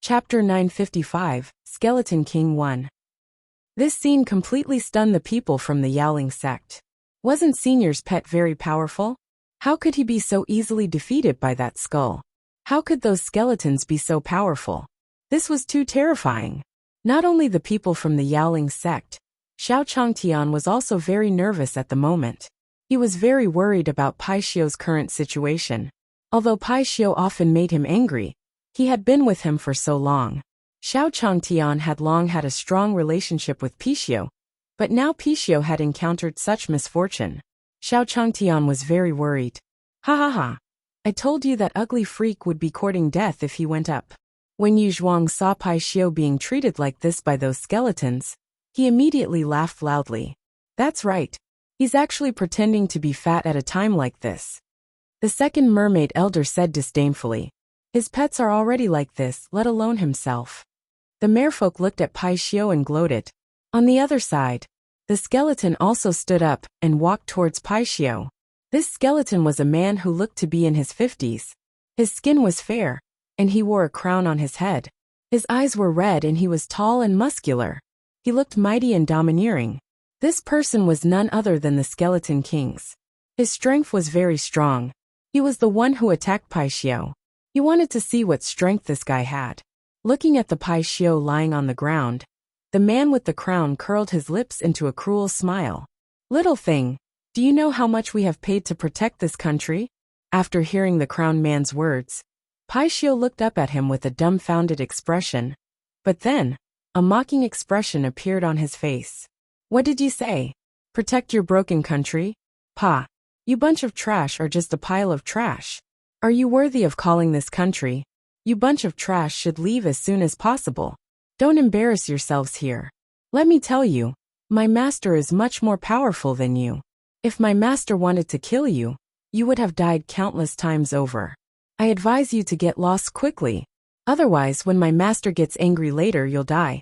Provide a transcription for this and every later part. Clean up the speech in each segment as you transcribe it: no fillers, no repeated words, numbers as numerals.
Chapter 955, Skeleton King 1. This scene completely stunned the people from the Yaoling sect. Wasn't Senior's pet very powerful? How could he be so easily defeated by that skull? How could those skeletons be so powerful? This was too terrifying. Not only the people from the Yaoling sect, Xiao Changtian was also very nervous at the moment. He was very worried about Pai Xiu's current situation. Although Pai Xiu often made him angry, he had been with him for so long. Xiao Changtian had long had a strong relationship with Pai Xiu, but now Pai Xiu had encountered such misfortune. Xiao Changtian was very worried. Ha ha ha. I told you that ugly freak would be courting death if he went up. When Yu Zhuang saw Pai Xiu being treated like this by those skeletons, he immediately laughed loudly. That's right. He's actually pretending to be fat at a time like this. The second mermaid elder said disdainfully. His pets are already like this, let alone himself. The merfolk looked at Pai Xiu and gloated. On the other side, the skeleton also stood up and walked towards Pai Xiu. This skeleton was a man who looked to be in his 50s. His skin was fair, and he wore a crown on his head. His eyes were red and he was tall and muscular. He looked mighty and domineering. This person was none other than the Skeleton Kings. His strength was very strong. He was the one who attacked Pai Xiu. He wanted to see what strength this guy had. Looking at the Pai Xiu lying on the ground, the man with the crown curled his lips into a cruel smile. Little thing, do you know how much we have paid to protect this country? After hearing the crown man's words, Pai Xiu looked up at him with a dumbfounded expression. But then, a mocking expression appeared on his face. What did you say? Protect your broken country? Pa, you bunch of trash are just a pile of trash. Are you worthy of calling this country? You bunch of trash should leave as soon as possible. Don't embarrass yourselves here. Let me tell you, my master is much more powerful than you. If my master wanted to kill you, you would have died countless times over. I advise you to get lost quickly. Otherwise, when my master gets angry later, you'll die.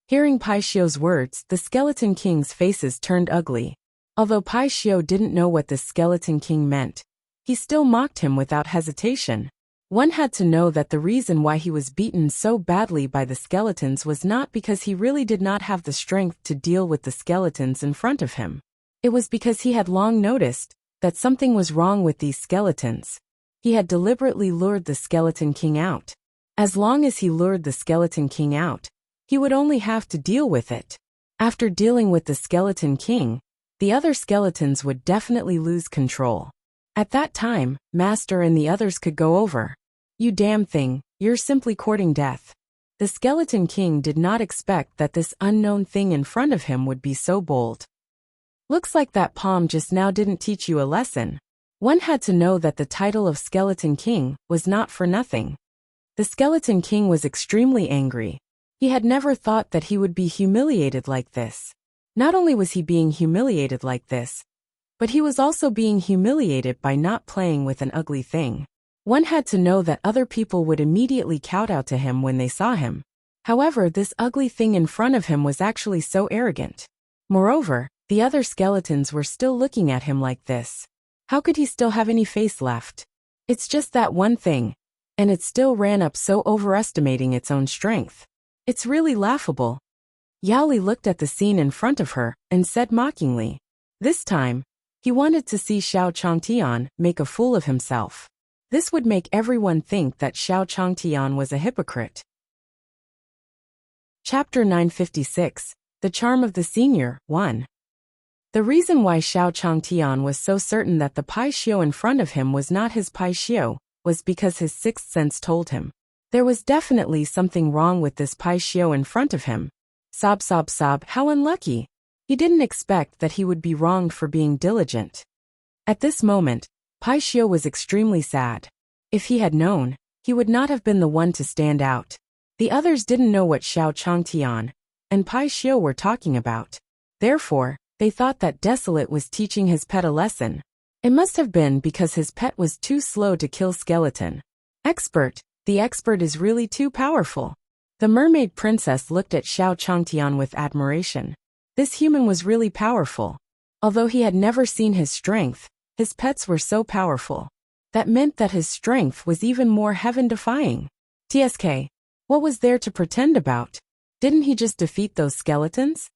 Hearing Pai Xiu's words, the Skeleton King's faces turned ugly. Although Pai Xiu didn't know what the Skeleton King meant, he still mocked him without hesitation. One had to know that the reason why he was beaten so badly by the skeletons was not because he really did not have the strength to deal with the skeletons in front of him. It was because he had long noticed that something was wrong with these skeletons. He had deliberately lured the Skeleton King out. As long as he lured the Skeleton King out, he would only have to deal with it. After dealing with the Skeleton King, the other skeletons would definitely lose control. At that time, Master and the others could go over. You damn thing, you're simply courting death. The Skeleton King did not expect that this unknown thing in front of him would be so bold. Looks like that palm just now didn't teach you a lesson. One had to know that the title of Skeleton King was not for nothing. The Skeleton King was extremely angry. He had never thought that he would be humiliated like this. Not only was he being humiliated like this, but he was also being humiliated by not playing with an ugly thing. One had to know that other people would immediately kowtow to him when they saw him. However, this ugly thing in front of him was actually so arrogant. Moreover, the other skeletons were still looking at him like this. How could he still have any face left? It's just that one thing, and it still ran up so overestimating its own strength. It's really laughable. Yaoli looked at the scene in front of her and said mockingly. This time, he wanted to see Xiao Changtian make a fool of himself. This would make everyone think that Xiao Changtian was a hypocrite. Chapter 956, The Charm of the Senior, 1. The reason why Xiao Changtian was so certain that the Pai Xiu in front of him was not his Pai Xiu was because his sixth sense told him. There was definitely something wrong with this Pai Xiu in front of him. Sob sob sob, how unlucky. He didn't expect that he would be wronged for being diligent. At this moment, Pai Xiu was extremely sad. If he had known, he would not have been the one to stand out. The others didn't know what Xiao Changtian and Pai Xiu were talking about. Therefore, they thought that Desolate was teaching his pet a lesson. It must have been because his pet was too slow to kill skeleton. Expert. The expert is really too powerful. The mermaid princess looked at Xiao Changtian with admiration. This human was really powerful. Although he had never seen his strength, his pets were so powerful. That meant that his strength was even more heaven-defying. TSK. What was there to pretend about? Didn't he just defeat those skeletons?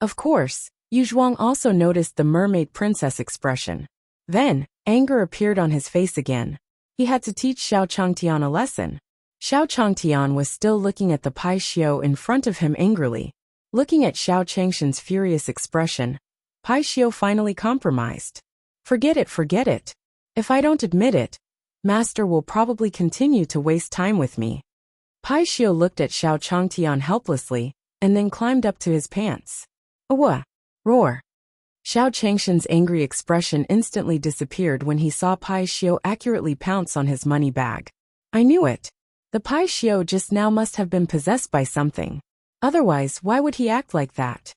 Of course, Yu Zhuang also noticed the mermaid princess expression. Then, anger appeared on his face again. He had to teach Xiao Changtian a lesson. Xiao Changtian was still looking at the Pai Xiu in front of him angrily. Looking at Xiao Changshan's furious expression, Pai Xiu finally compromised. Forget it. If I don't admit it, Master will probably continue to waste time with me. Pai Xiu looked at Xiao Changtian helplessly, and then climbed up to his pants. Awa! Roar! Xiao Changshan's angry expression instantly disappeared when he saw Pai Xiu accurately pounce on his money bag. I knew it. The Pai Xiu just now must have been possessed by something. Otherwise, why would he act like that?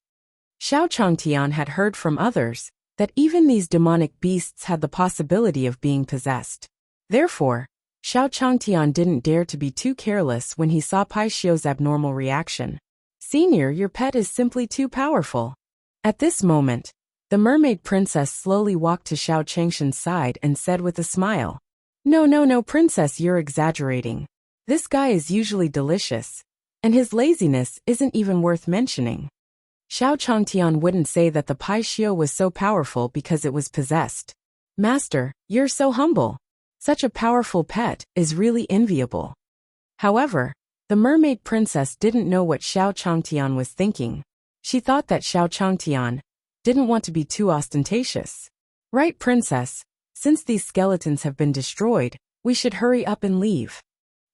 Xiao Changtian had heard from others that even these demonic beasts had the possibility of being possessed. Therefore, Xiao Changtian didn't dare to be too careless when he saw Pai Xiu's abnormal reaction. Senior, your pet is simply too powerful. At this moment, the mermaid princess slowly walked to Xiao Changshan's side and said with a smile, No, princess, you're exaggerating. This guy is usually delicious, and his laziness isn't even worth mentioning. Xiao Changtian wouldn't say that the Pai Xiu was so powerful because it was possessed. Master, you're so humble. Such a powerful pet is really enviable. However, the mermaid princess didn't know what Xiao Changtian was thinking. She thought that Xiao Changtian didn't want to be too ostentatious. Right, princess, since these skeletons have been destroyed, we should hurry up and leave.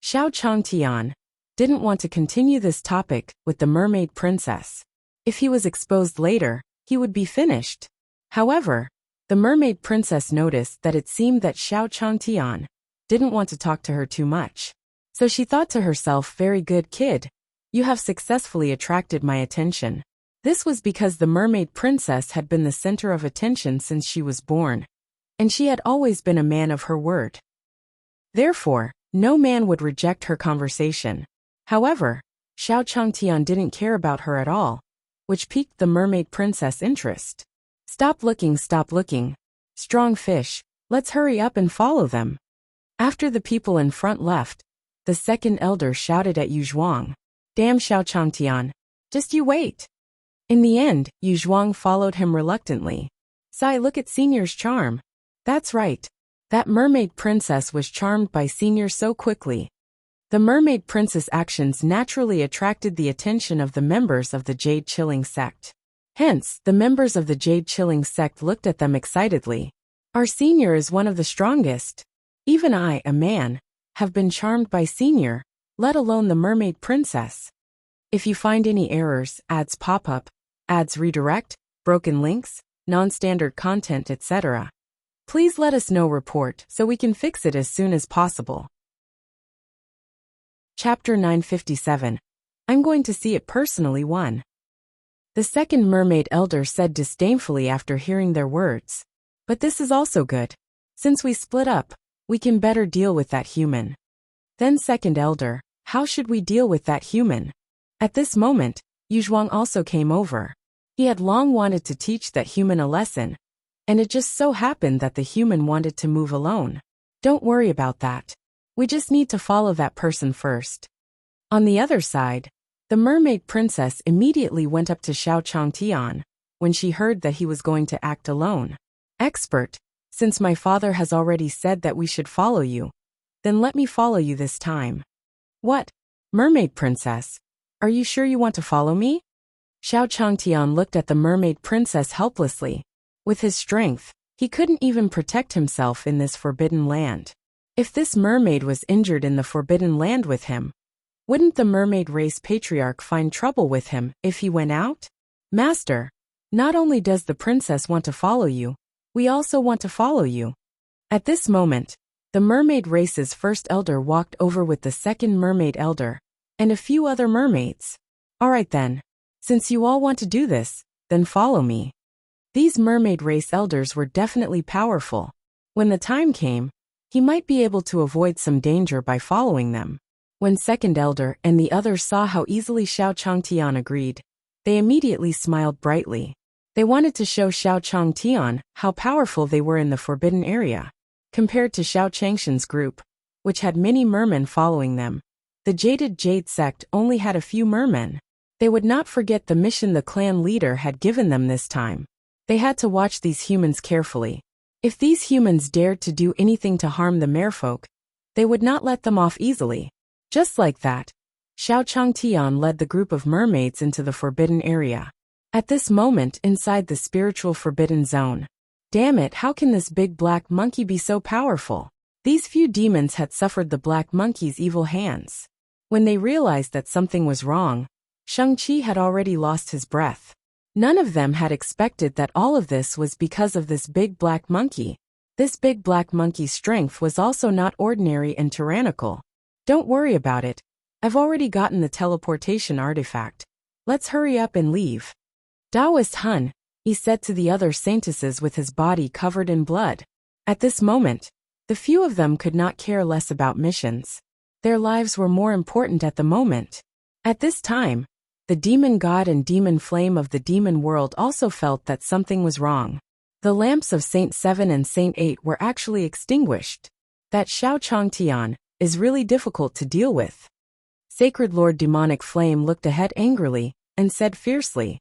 Xiao Changtian didn't want to continue this topic with the mermaid princess. If he was exposed later, he would be finished. However, the mermaid princess noticed that it seemed that Xiao Changtian didn't want to talk to her too much. So she thought to herself, very good kid. You have successfully attracted my attention. This was because the mermaid princess had been the center of attention since she was born, and she had always been a man of her word. Therefore, no man would reject her conversation. However, Xiao Changtian didn't care about her at all, which piqued the mermaid princess' interest. Stop looking. Strong fish, let's hurry up and follow them. After the people in front left, the second elder shouted at Yu Zhuang. Damn Xiao Changtian, just you wait. In the end, Yu Zhuang followed him reluctantly. Sai, look at Senior's charm. That's right. That mermaid princess was charmed by Senior so quickly. The mermaid princess' actions naturally attracted the attention of the members of the Jade Chilling sect. Hence, the members of the Jade Chilling sect looked at them excitedly. Our Senior is one of the strongest. Even I, a man, have been charmed by Senior, let alone the mermaid princess. If you find any errors, ads pop up, ads redirect, broken links, non-standard content, etc., please let us know report so we can fix it as soon as possible. Chapter 957. I'm going to see it personally 1. The second mermaid elder said disdainfully after hearing their words. But this is also good. Since we split up, we can better deal with that human. Then second elder, how should we deal with that human? At this moment, Yu Zhuang also came over. He had long wanted to teach that human a lesson, and it just so happened that the human wanted to move alone. Don't worry about that. We just need to follow that person first. On the other side, the mermaid princess immediately went up to Xiao Changtian when she heard that he was going to act alone. Expert, since my father has already said that we should follow you, then let me follow you this time. What? Mermaid princess? Are you sure you want to follow me? Xiao Changtian looked at the mermaid princess helplessly. With his strength, he couldn't even protect himself in this forbidden land. If this mermaid was injured in the forbidden land with him, wouldn't the mermaid race patriarch find trouble with him if he went out? Master, not only does the princess want to follow you, we also want to follow you. At this moment, the mermaid race's first elder walked over with the second mermaid elder, and a few other mermaids. Alright then. Since you all want to do this, then follow me. These mermaid race elders were definitely powerful. When the time came, he might be able to avoid some danger by following them. When second elder and the others saw how easily Xiao Changtian agreed, they immediately smiled brightly. They wanted to show Xiao Changtian how powerful they were in the forbidden area. Compared to Xiao Changshan's group, which had many mermen following them, The Jaded Jade sect only had a few mermen. They would not forget the mission the clan leader had given them this time. They had to watch these humans carefully. If these humans dared to do anything to harm the merfolk, they would not let them off easily. Just like that, Xiao Changtian led the group of mermaids into the forbidden area. At this moment inside the spiritual forbidden zone. Damn it, how can this big black monkey be so powerful? These few demons had suffered the black monkey's evil hands. When they realized that something was wrong, Shang-Chi had already lost his breath. None of them had expected that all of this was because of this big black monkey. This big black monkey's strength was also not ordinary and tyrannical. Don't worry about it. I've already gotten the teleportation artifact. Let's hurry up and leave. Taoist Hun, he said to the other saintesses with his body covered in blood. At this moment, the few of them could not care less about missions. Their lives were more important at the moment. At this time, the demon god and demon flame of the demon world also felt that something was wrong. The lamps of Saint 7 and Saint 8 were actually extinguished. That Xiao Changtian is really difficult to deal with. Sacred Lord Demonic Flame looked ahead angrily and said fiercely.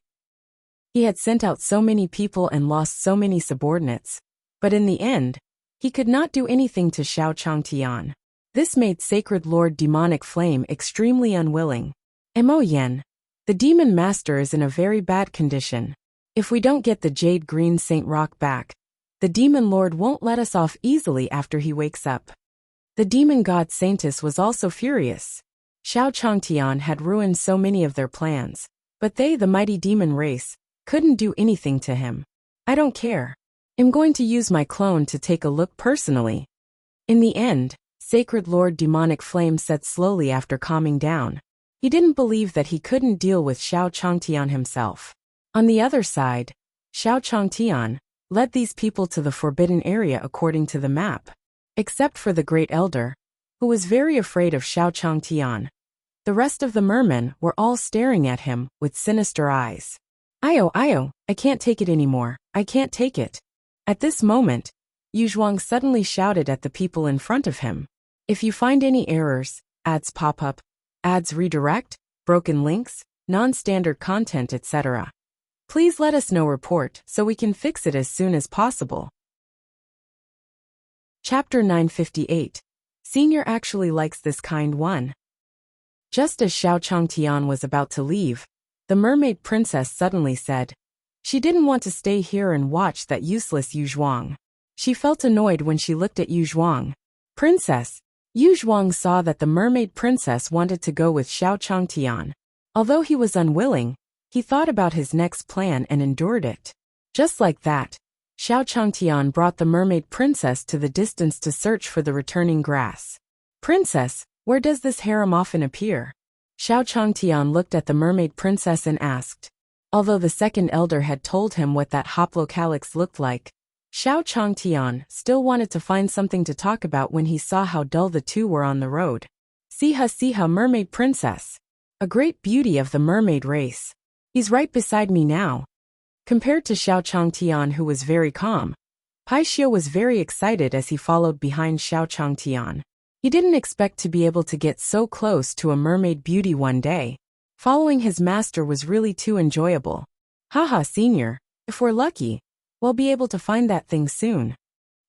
He had sent out so many people and lost so many subordinates, but in the end, he could not do anything to Xiao Changtian. This made Sacred Lord Demonic Flame extremely unwilling. Mo Yen, the demon master is in a very bad condition. If we don't get the Jade Green Saint Rock back, the demon lord won't let us off easily after he wakes up. The demon god Saintess was also furious. Xiao Changtian had ruined so many of their plans, but they, the mighty demon race, couldn't do anything to him. I don't care. I'm going to use my clone to take a look personally. In the end, Sacred Lord Demonic Flame said slowly after calming down. He didn't believe that he couldn't deal with Xiao Changtian himself. On the other side, Xiao Changtian led these people to the forbidden area according to the map. Except for the Great Elder, who was very afraid of Xiao Changtian. The rest of the mermen were all staring at him with sinister eyes. Io, I can't take it anymore, I can't take it. At this moment, Yu Zhuang suddenly shouted at the people in front of him. If you find any errors, ads pop up, ads redirect, broken links, non-standard content, etc. Please let us know report so we can fix it as soon as possible. Chapter 958. Senior actually likes this kind one. Just as Xiao Changtian was about to leave, the mermaid princess suddenly said. She didn't want to stay here and watch that useless Yu Zhuang. She felt annoyed when she looked at Yu Zhuang. Princess. Yu Zhuang saw that the mermaid princess wanted to go with Xiao Changtian. Although he was unwilling, he thought about his next plan and endured it. Just like that, Xiao Changtian brought the mermaid princess to the distance to search for the returning grass. Princess, where does this harem often appear? Xiao Changtian looked at the mermaid princess and asked. Although the second elder had told him what that hoplocalyx looked like, Xiao Changtian still wanted to find something to talk about when he saw how dull the two were on the road. Siha, mermaid princess. A great beauty of the mermaid race. He's right beside me now. Compared to Xiao Changtian, who was very calm, Paixio was very excited as he followed behind Xiao Changtian. He didn't expect to be able to get so close to a mermaid beauty one day. Following his master was really too enjoyable. Haha, senior, if we're lucky, we'll be able to find that thing soon.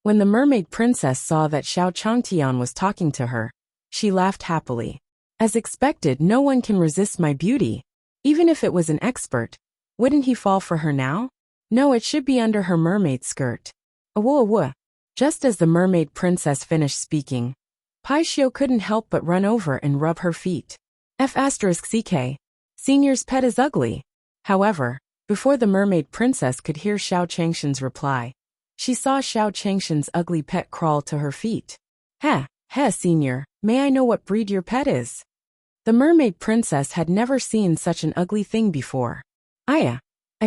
When the mermaid princess saw that Xiao Changtian was talking to her, she laughed happily. As expected, no one can resist my beauty. Even if it was an expert, wouldn't he fall for her now? No, it should be under her mermaid skirt. Awoo. Just as the mermaid princess finished speaking, Paixio couldn't help but run over and rub her feet. F***ck. Senior's pet is ugly. However, before the mermaid princess could hear Xiao Changshan's reply, she saw Xiao Changshan's ugly pet crawl to her feet. Senior, may I know what breed your pet is? The mermaid princess had never seen such an ugly thing before. I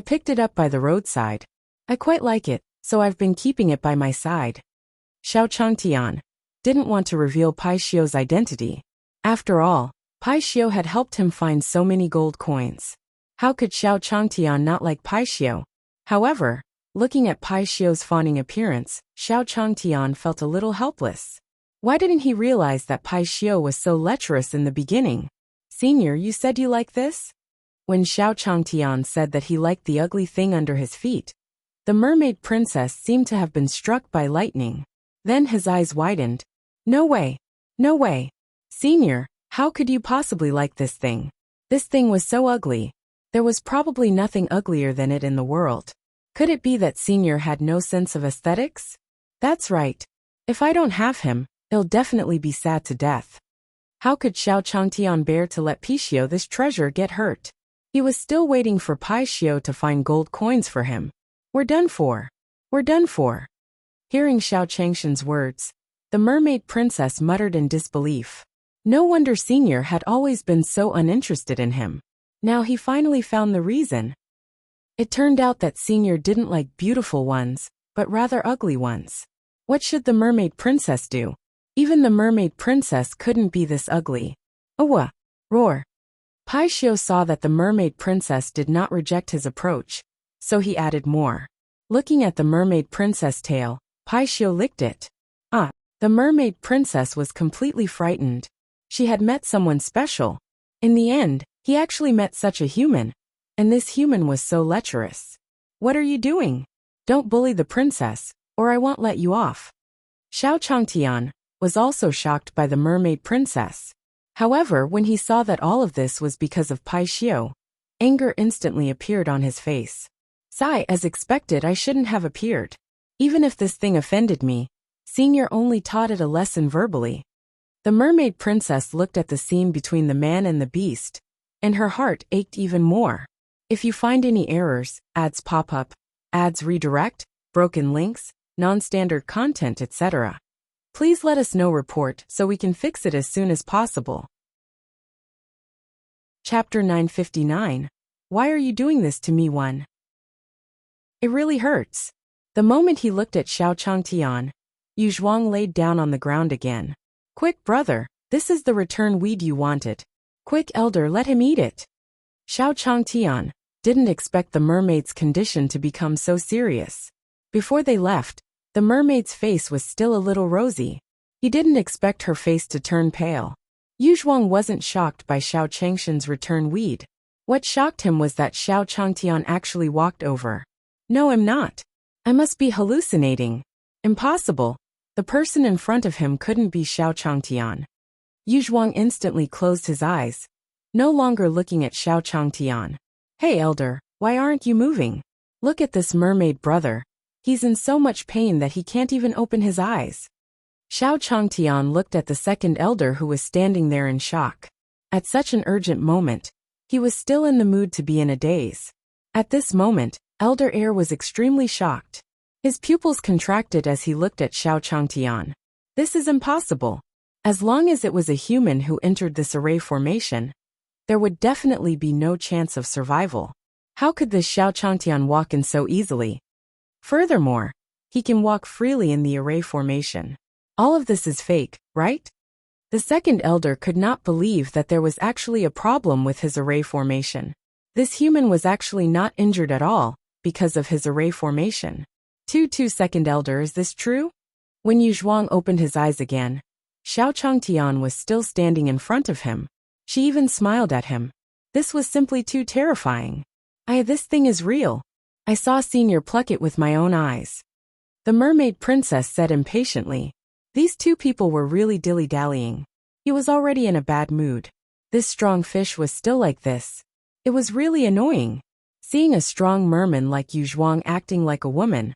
picked it up by the roadside. I quite like it, so I've been keeping it by my side. Xiao Changtian didn't want to reveal Paixio's identity. After all, Paixio had helped him find so many gold coins. How could Xiao Changtian not like Paixio? However, looking at Paixio's fawning appearance, Xiao Changtian felt a little helpless. Why didn't he realize that Pai Xiu was so lecherous in the beginning? Senior, you said you like this? When Xiao Changtian said that he liked the ugly thing under his feet, the mermaid princess seemed to have been struck by lightning. Then his eyes widened. No way. No way. Senior, how could you possibly like this thing? This thing was so ugly. There was probably nothing uglier than it in the world. Could it be that Senior had no sense of aesthetics? That's right. If I don't have him, he'll definitely be sad to death. How could Xiao Changtian bear to let Pai Xiu, this treasure, get hurt? He was still waiting for Pai Xiu to find gold coins for him. We're done for. We're done for. Hearing Xiao Changshan's words, the mermaid princess muttered in disbelief. No wonder Senior had always been so uninterested in him. Now he finally found the reason. It turned out that Senior didn't like beautiful ones, but rather ugly ones. What should the mermaid princess do? Even the mermaid princess couldn't be this ugly. Owa! Roar! Pai Xiu saw that the mermaid princess did not reject his approach, so he added more. Looking at the mermaid princess' tail, Pai Xiu licked it. The mermaid princess was completely frightened. She had met someone special. In the end, he actually met such a human. And this human was so lecherous. What are you doing? Don't bully the princess, or I won't let you off. Xiao Changtian was also shocked by the mermaid princess. However, when he saw that all of this was because of Pai Xiu, anger instantly appeared on his face. Sigh, as expected, I shouldn't have appeared. Even if this thing offended me, Senior only taught it a lesson verbally. The mermaid princess looked at the scene between the man and the beast, and her heart ached even more. If you find any errors, ads pop up, ads redirect, broken links, non-standard content, etc., please let us know. Report so we can fix it as soon as possible. Chapter 959. Why are you doing this to me? 1. It really hurts. The moment he looked at Xiao Changtian, Yu Zhuang laid down on the ground again. Quick, brother, this is the return weed you wanted. Quick, elder, let him eat it. Xiao Changtian didn't expect the mermaid's condition to become so serious. Before they left, the mermaid's face was still a little rosy. He didn't expect her face to turn pale. Yu Zhuang wasn't shocked by Xiao Changshan's return weed. What shocked him was that Xiao Changtian actually walked over. No, I'm not. I must be hallucinating. Impossible. The person in front of him couldn't be Xiao Changtian. Yu Zhuang instantly closed his eyes, no longer looking at Xiao Changtian. Hey, elder, why aren't you moving? Look at this mermaid, brother. He's in so much pain that he can't even open his eyes. Xiao Changtian looked at the second elder who was standing there in shock. At such an urgent moment, he was still in the mood to be in a daze. At this moment, Elder Air was extremely shocked. His pupils contracted as he looked at Xiao Changtian. This is impossible. As long as it was a human who entered this array formation, there would definitely be no chance of survival. How could this Xiao Changtian walk in so easily? Furthermore, he can walk freely in the array formation. All of this is fake, right? The second elder could not believe that there was actually a problem with his array formation. This human was actually not injured at all because of his array formation. 2 Second elder, is this true? When Yu Zhuang opened his eyes again, Xiao Changtian was still standing in front of him. She even smiled at him. This was simply too terrifying. This thing is real. I saw Senior pluck it with my own eyes. The mermaid princess said impatiently. These two people were really dilly-dallying. He was already in a bad mood. This strong fish was still like this. It was really annoying. Seeing a strong merman like Yu Zhuang acting like a woman,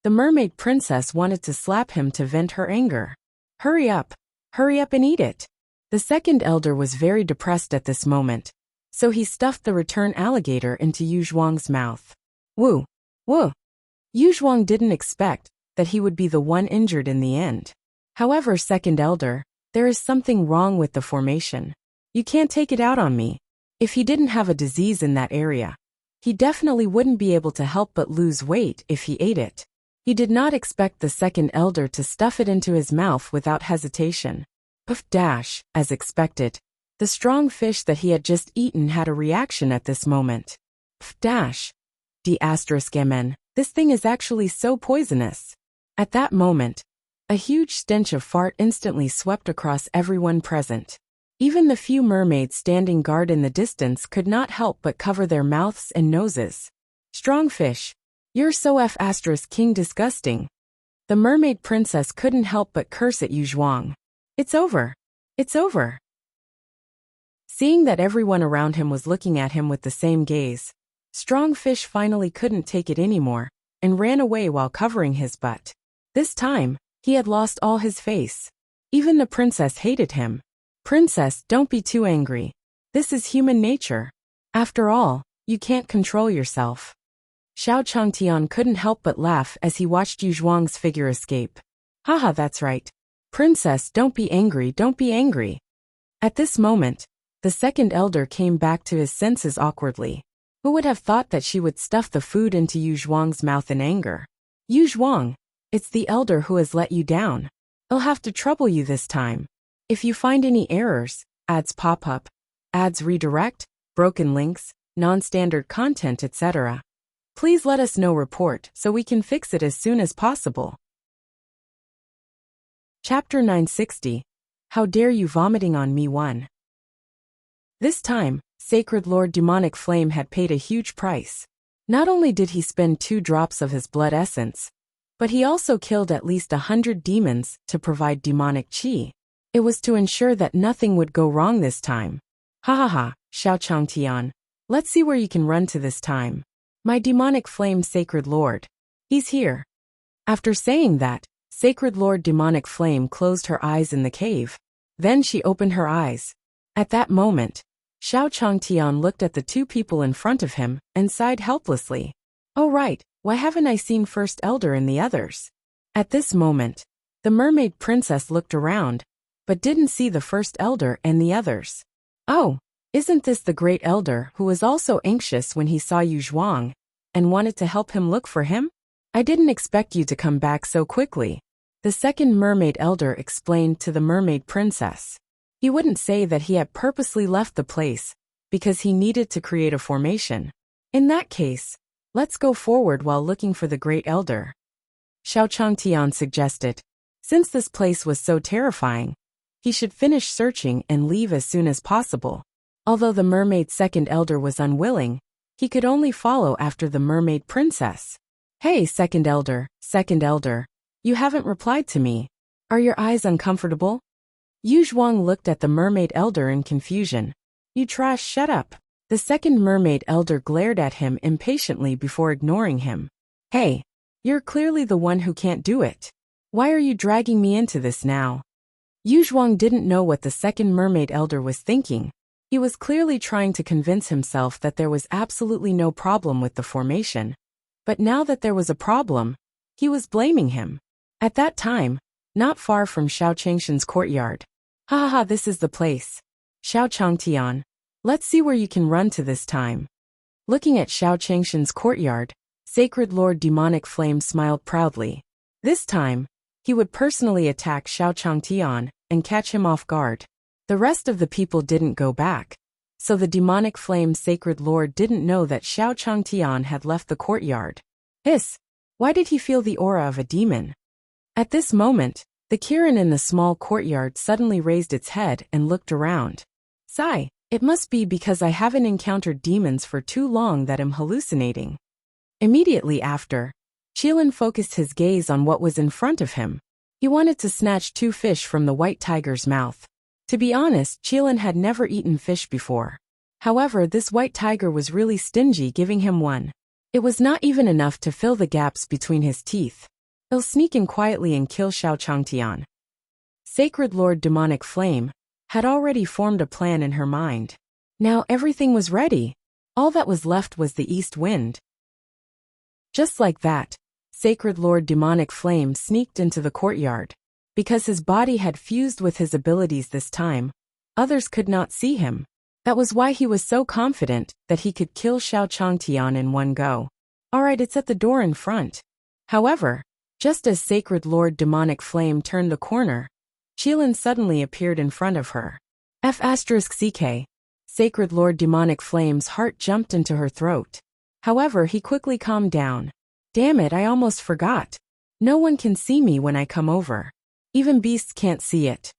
the mermaid princess wanted to slap him to vent her anger. Hurry up and eat it. The second elder was very depressed at this moment, so he stuffed the return alligator into Yu Zhuang's mouth. Woo! Yu Zhuang didn't expect that he would be the one injured in the end. However, second elder, there is something wrong with the formation. You can't take it out on me. If he didn't have a disease in that area, he definitely wouldn't be able to help but lose weight if he ate it. He did not expect the second elder to stuff it into his mouth without hesitation. Puff dash, as expected. The strong fish that he had just eaten had a reaction at this moment. Puff dash. D***mn, this thing is actually so poisonous. At that moment, A huge stench of fart instantly swept across everyone present. Even the few mermaids standing guard in the distance could not help but cover their mouths and noses. Strong fish. You're so king disgusting. The mermaid princess couldn't help but curse at Yu Zhuang. It's over. It's over. Seeing that everyone around him was looking at him with the same gaze, Strong Fish finally couldn't take it anymore and ran away while covering his butt. This time, he had lost all his face. Even the princess hated him. Princess, don't be too angry. This is human nature. After all, you can't control yourself. Xiao Changtian couldn't help but laugh as he watched Yu Zhuang's figure escape. Haha, that's right. Princess, don't be angry, don't be angry. At this moment, the second elder came back to his senses awkwardly. Who would have thought that she would stuff the food into Yu Zhuang's mouth in anger? Yu Zhuang, it's the elder who has let you down. I'll have to trouble you this time. If you find any errors, ads pop up, ads redirect, broken links, non-standard content, etc., please let us know report so we can fix it as soon as possible. Chapter 960. How dare you vomiting on me 1. This time, Sacred Lord Demonic Flame had paid a huge price. Not only did he spend 2 drops of his blood essence, but he also killed at least 100 demons to provide demonic chi. It was to ensure that nothing would go wrong this time. Ha ha ha, Xiao Changtian. Let's see where you can run to this time. My demonic flame Sacred Lord. He's here. After saying that, Sacred Lord Demonic Flame closed her eyes in the cave. Then she opened her eyes. At that moment, Xiao Changtian looked at the 2 people in front of him and sighed helplessly. Oh right, why haven't I seen First Elder and the others? At this moment, the mermaid princess looked around, but didn't see the First Elder and the others. Oh, isn't this the Great Elder who was also anxious when he saw Yu Zhuang and wanted to help him look for him? I didn't expect you to come back so quickly, the second mermaid elder explained to the mermaid princess. He wouldn't say that he had purposely left the place because he needed to create a formation. In that case, let's go forward while looking for the Great Elder. Xiao Changtian suggested. Since this place was so terrifying, he should finish searching and leave as soon as possible. Although the mermaid second elder was unwilling, he could only follow after the mermaid princess. Hey, second elder, you haven't replied to me. Are your eyes uncomfortable? Yu Zhuang looked at the mermaid elder in confusion. You trash, shut up. The second mermaid elder glared at him impatiently before ignoring him. Hey, you're clearly the one who can't do it. Why are you dragging me into this now? Yu Zhuang didn't know what the second mermaid elder was thinking. He was clearly trying to convince himself that there was absolutely no problem with the formation. But now that there was a problem, he was blaming him. At that time, not far from Xiao Changshan's courtyard. Ha ha ha, this is the place. Xiao Changtian, let's see where you can run to this time. Looking at Xiao Changshan's courtyard, Sacred Lord Demonic Flame smiled proudly. This time, he would personally attack Xiao Changtian and catch him off guard. The rest of the people didn't go back, so the Demonic Flame Sacred Lord didn't know that Xiao Changtian had left the courtyard. Why did he feel the aura of a demon? At this moment, the Kirin in the small courtyard suddenly raised its head and looked around. Sigh, it must be because I haven't encountered demons for too long that I'm hallucinating. Immediately after, Qilin focused his gaze on what was in front of him. He wanted to snatch 2 fish from the white tiger's mouth. To be honest, Qilin had never eaten fish before. However, this white tiger was really stingy giving him one. It was not even enough to fill the gaps between his teeth. He'll sneak in quietly and kill Xiao Changtian. Sacred Lord Demonic Flame had already formed a plan in her mind. Now everything was ready. All that was left was the east wind. Just like that, Sacred Lord Demonic Flame sneaked into the courtyard. Because his body had fused with his abilities this time, others could not see him. That was why he was so confident that he could kill Xiao Changtian in one go. Alright, it's at the door in front. However, just as Sacred Lord Demonic Flame turned the corner, Qilin suddenly appeared in front of her. F***ck. Sacred Lord Demonic Flame's heart jumped into her throat. However, he quickly calmed down. Damn it, I almost forgot. No one can see me when I come over. Even beasts can't see it.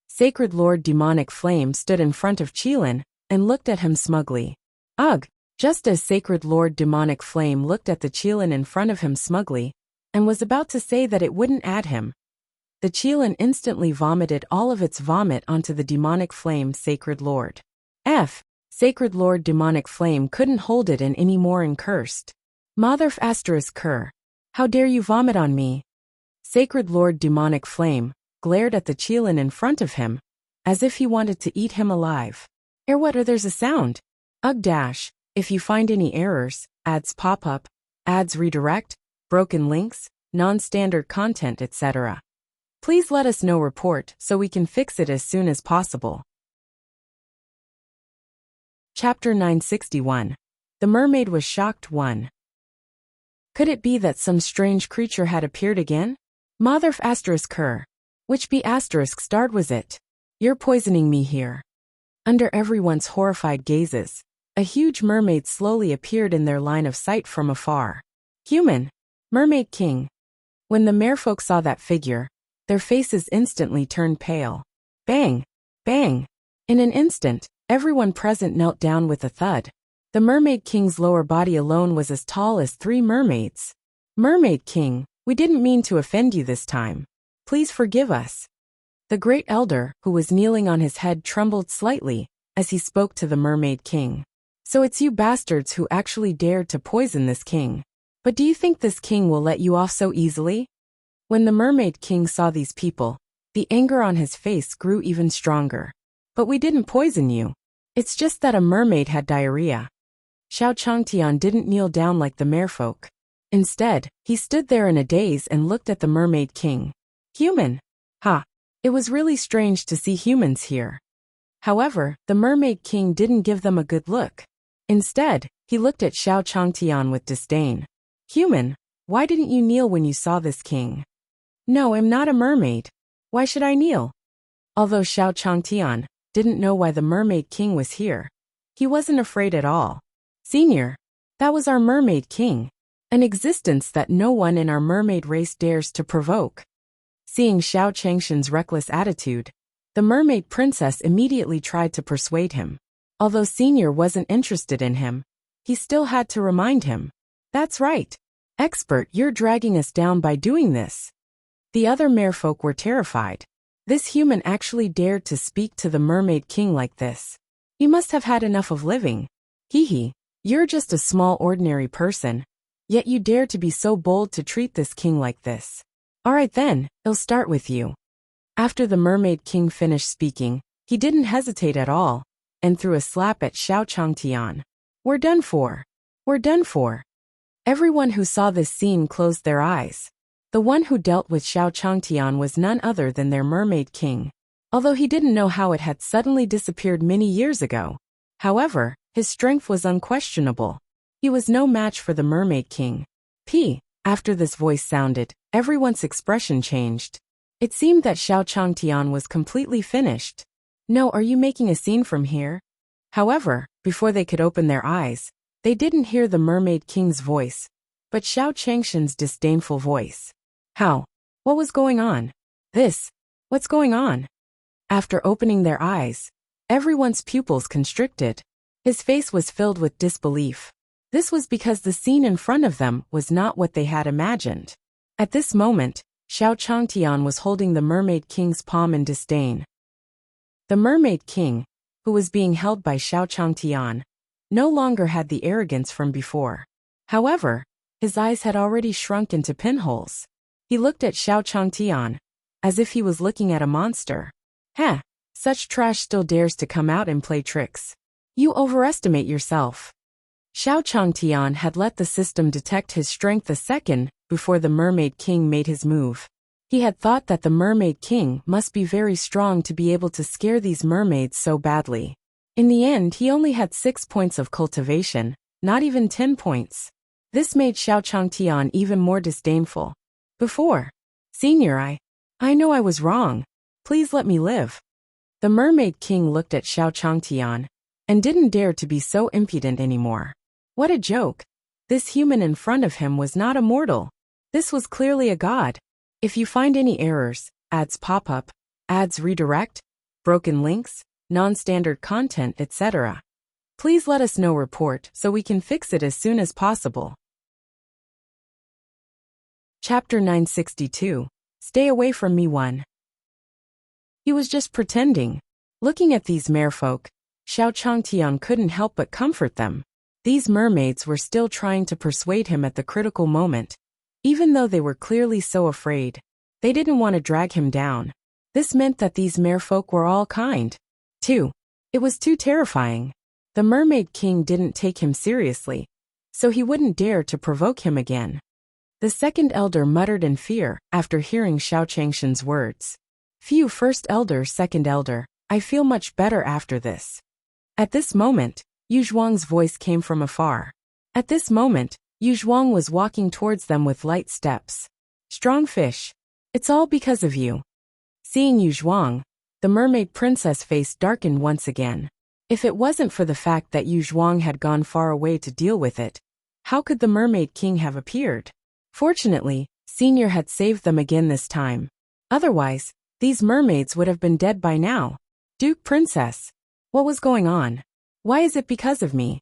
Sacred Lord Demonic Flame stood in front of Qilin and looked at him smugly. Ugh! Just as Sacred Lord Demonic Flame looked at the Qilin in front of him smugly and was about to say that it wouldn't add him, the Qilin instantly vomited all of its vomit onto the Demonic Flame Sacred Lord. Sacred Lord Demonic Flame couldn't hold it in anymore and cursed. Mother ***, how dare you vomit on me? Sacred Lord Demonic Flame glared at the Qilin in front of him, as if he wanted to eat him alive. There's a sound. Ugh. If you find any errors, ads pop up, ads redirect, broken links, non-standard content, etc. Please let us know report so we can fix it as soon as possible. Chapter 961. The Mermaid was shocked. 1. Could it be that some strange creature had appeared again? Mother ***, which be *** was it? You're poisoning me here. Under everyone's horrified gazes, a huge mermaid slowly appeared in their line of sight from afar. Human! Mermaid King! When the merfolk saw that figure, their faces instantly turned pale. Bang! Bang! In an instant, everyone present knelt down with a thud. The Mermaid King's lower body alone was as tall as 3 mermaids. Mermaid King, we didn't mean to offend you this time. Please forgive us. The Great Elder, who was kneeling on his head, trembled slightly as he spoke to the Mermaid King. So it's you bastards who actually dared to poison this king. But do you think this king will let you off so easily? When the Mermaid King saw these people, the anger on his face grew even stronger. But we didn't poison you. It's just that a mermaid had diarrhea. Xiao Changtian didn't kneel down like the merfolk. Instead, he stood there in a daze and looked at the Mermaid King. Human! Ha! It was really strange to see humans here. However, the Mermaid King didn't give them a good look. Instead, he looked at Xiao Changtian with disdain. Human, why didn't you kneel when you saw this king? No, I'm not a mermaid. Why should I kneel? Although Xiao Changtian didn't know why the Mermaid King was here, he wasn't afraid at all. Senior, that was our Mermaid King, an existence that no one in our mermaid race dares to provoke. Seeing Xiao Changshan's reckless attitude, the mermaid princess immediately tried to persuade him. Although Senior wasn't interested in him, he still had to remind him. That's right. Expert, you're dragging us down by doing this. The other merfolk were terrified. This human actually dared to speak to the Mermaid King like this. He must have had enough of living. Hee, you're just a small ordinary person, yet you dare to be so bold to treat this king like this. Alright then, I'll start with you. After the Mermaid King finished speaking, he didn't hesitate at all, and threw a slap at Xiao Changtian. We're done for. We're done for. Everyone who saw this scene closed their eyes. The one who dealt with Xiao Changtian was none other than their Mermaid King. Although he didn't know how it had suddenly disappeared many years ago. However, his strength was unquestionable. He was no match for the Mermaid King. After this voice sounded, everyone's expression changed. It seemed that Xiao Changtian was completely finished. No, are you making a scene from here? However, before they could open their eyes, they didn't hear the Mermaid King's voice, but Xiao Changshan's disdainful voice. How? What was going on? What's going on? After opening their eyes, everyone's pupils constricted. His face was filled with disbelief. This was because the scene in front of them was not what they had imagined. At this moment, Xiao Changtian was holding the Mermaid King's palm in disdain. The Mermaid King, who was being held by Xiao Changtian, no longer had the arrogance from before. However, his eyes had already shrunk into pinholes. He looked at Xiao Changtian, as if he was looking at a monster. Such trash still dares to come out and play tricks. You overestimate yourself. Xiao Changtian had let the system detect his strength a second before the Mermaid King made his move. He had thought that the Mermaid King must be very strong to be able to scare these mermaids so badly. In the end, he only had 6 points of cultivation, not even 10 points. This made Xiao Changtian even more disdainful. Senior, I know I was wrong. Please let me live. The Mermaid King looked at Xiao Changtian and didn't dare to be so impudent anymore. What a joke. This human in front of him was not a mortal. This was clearly a god. If you find any errors, ads pop up, ads redirect, broken links, non-standard content, etc. Please let us know report so we can fix it as soon as possible. Chapter 962. Stay away from me 1. He was just pretending. Looking at these merfolk, Xiao Changtian couldn't help but comfort them. These mermaids were still trying to persuade him at the critical moment. Even though they were clearly so afraid, they didn't want to drag him down. This meant that these merfolk were all kind. 2. It was too terrifying. The Mermaid King didn't take him seriously, so he wouldn't dare to provoke him again. The second elder muttered in fear after hearing Xiao Changshan's words. Phew, first elder, second elder, I feel much better after this. At this moment, Yu Zhuang's voice came from afar. At this moment, Yu Zhuang was walking towards them with light steps. Strong fish. It's all because of you. Seeing Yu Zhuang, the mermaid princess face darkened once again. If it wasn't for the fact that Yu Zhuang had gone far away to deal with it, how could the Mermaid King have appeared? Fortunately, Senior had saved them again this time. Otherwise, these mermaids would have been dead by now. Duke Princess. What was going on? Why is it because of me?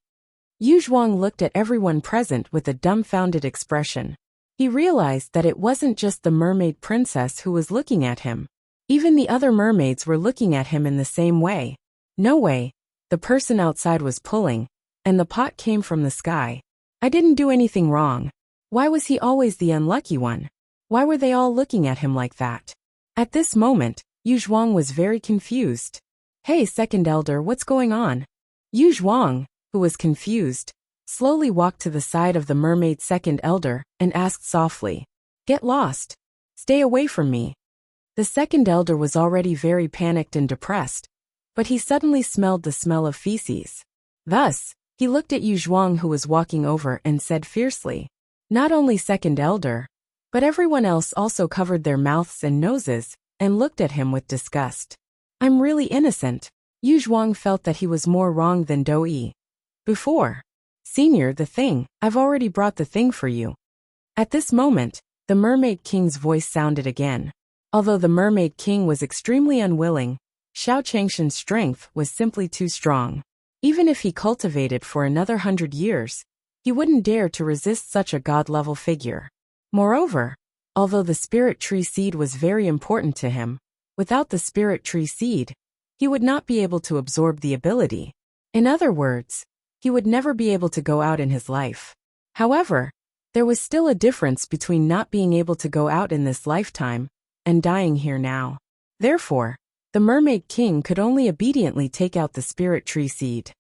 Yu Zhuang looked at everyone present with a dumbfounded expression. He realized that it wasn't just the mermaid princess who was looking at him. Even the other mermaids were looking at him in the same way. No way. The person outside was pulling, and the pot came from the sky. I didn't do anything wrong. Why was he always the unlucky one? Why were they all looking at him like that? At this moment, Yu Zhuang was very confused. Hey, second elder, what's going on? Yu Zhuang, who was confused, slowly walked to the side of the mermaid second elder and asked softly, Get lost. Stay away from me. The second elder was already very panicked and depressed, but he suddenly smelled the smell of feces. Thus, he looked at Yu Zhuang who was walking over and said fiercely, Not only second elder, but everyone else also covered their mouths and noses and looked at him with disgust. I'm really innocent. Yu Zhuang felt that he was more wrong than Dou-yi. Before. Senior, the thing, I've already brought the thing for you. At this moment, the Mermaid King's voice sounded again. Although the Mermaid King was extremely unwilling, Xiao Changshan's strength was simply too strong. Even if he cultivated for another 100 years, he wouldn't dare to resist such a god-level figure. Moreover, although the spirit tree seed was very important to him, without the spirit tree seed, he would not be able to absorb the ability. In other words, he would never be able to go out in his life. However, there was still a difference between not being able to go out in this lifetime and dying here now. Therefore, the Mermaid King could only obediently take out the spirit tree seed.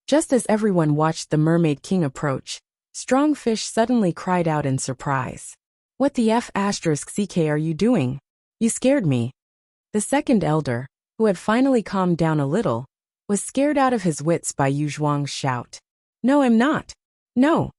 Just as everyone watched the Mermaid King approach, Strong Fish suddenly cried out in surprise. What the F***ck are you doing? You scared me. The second elder, who had finally calmed down a little, was scared out of his wits by Yu Zhuang's shout. No, I'm not. No.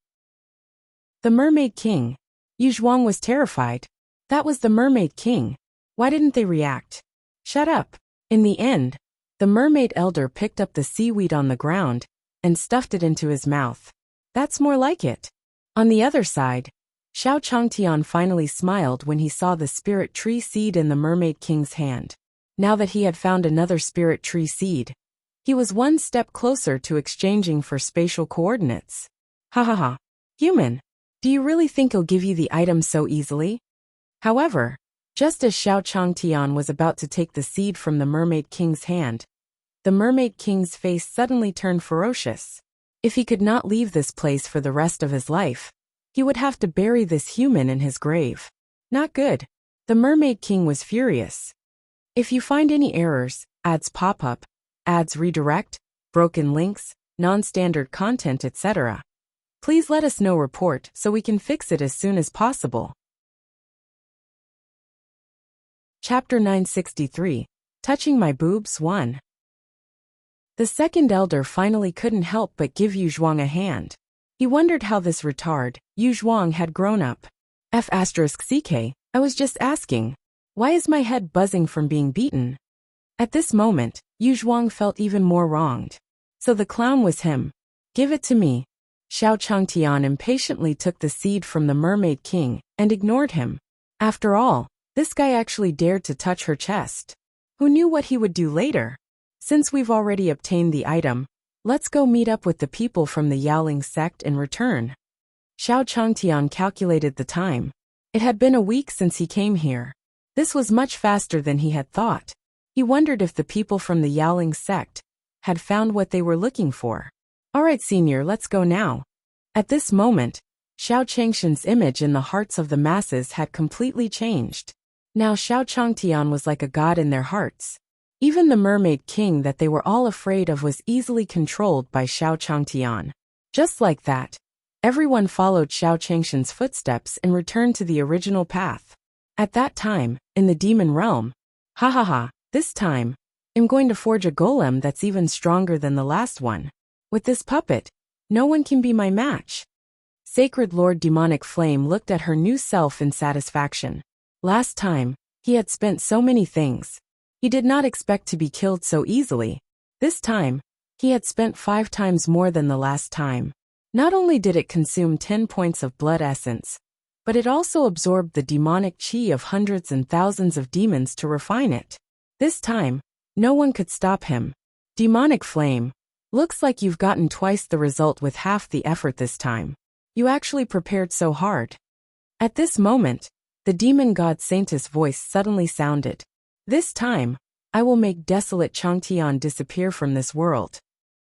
The Mermaid King. Yu Zhuang was terrified. That was the Mermaid King. Why didn't they react? Shut up. In the end, the mermaid elder picked up the seaweed on the ground and stuffed it into his mouth. That's more like it. On the other side, Xiao Changtian finally smiled when he saw the spirit tree seed in the Mermaid King's hand. Now that he had found another spirit tree seed, he was one step closer to exchanging for spatial coordinates. Ha ha ha. Human, do you really think he'll give you the item so easily? However, just as Xiao Changtian was about to take the seed from the Mermaid King's hand, the Mermaid King's face suddenly turned ferocious. If he could not leave this place for the rest of his life, he would have to bury this human in his grave. Not good. The Mermaid King was furious. If you find any errors, ads pop up, ads redirect, broken links, non-standard content, etc., please let us know report so we can fix it as soon as possible. Chapter 963. Touching My Boobs 1. The second elder finally couldn't help but give Yu Zhuang a hand. He wondered how this retard, Yu Zhuang, had grown up. F***ck, I was just asking. Why is my head buzzing from being beaten? At this moment, Yu Zhuang felt even more wronged. So the clown was him. Give it to me. Xiao Changtian impatiently took the seed from the Mermaid King and ignored him. After all, This guy actually dared to touch her chest. Who knew what he would do later? Since we've already obtained the item, let's go meet up with the people from the Yaoling sect and return. Xiao Changtian calculated the time. It had been a week since he came here. This was much faster than he had thought. He wondered if the people from the Yaoling sect had found what they were looking for. Alright, senior, let's go now. At this moment, Xiao Changshan's image in the hearts of the masses had completely changed. Now Xiao Changtian was like a god in their hearts. Even the mermaid king that they were all afraid of was easily controlled by Xiao Changtian. Just like that, everyone followed Xiao Changshan's footsteps and returned to the original path. At that time, in the demon realm, this time, I'm going to forge a golem that's even stronger than the last one. With this puppet, no one can be my match. Sacred Lord Demonic Flame looked at her new self in satisfaction. Last time, he had spent so many things. He did not expect to be killed so easily. This time, he had spent 5 times more than the last time. Not only did it consume 10 points of blood essence, but it also absorbed the demonic chi of hundreds and thousands of demons to refine it. This time, no one could stop him. Demonic Flame, looks like you've gotten twice the result with half the effort this time. You actually prepared so hard. At this moment, the demon god Saintess voice suddenly sounded. This time, I will make desolate Changtian disappear from this world.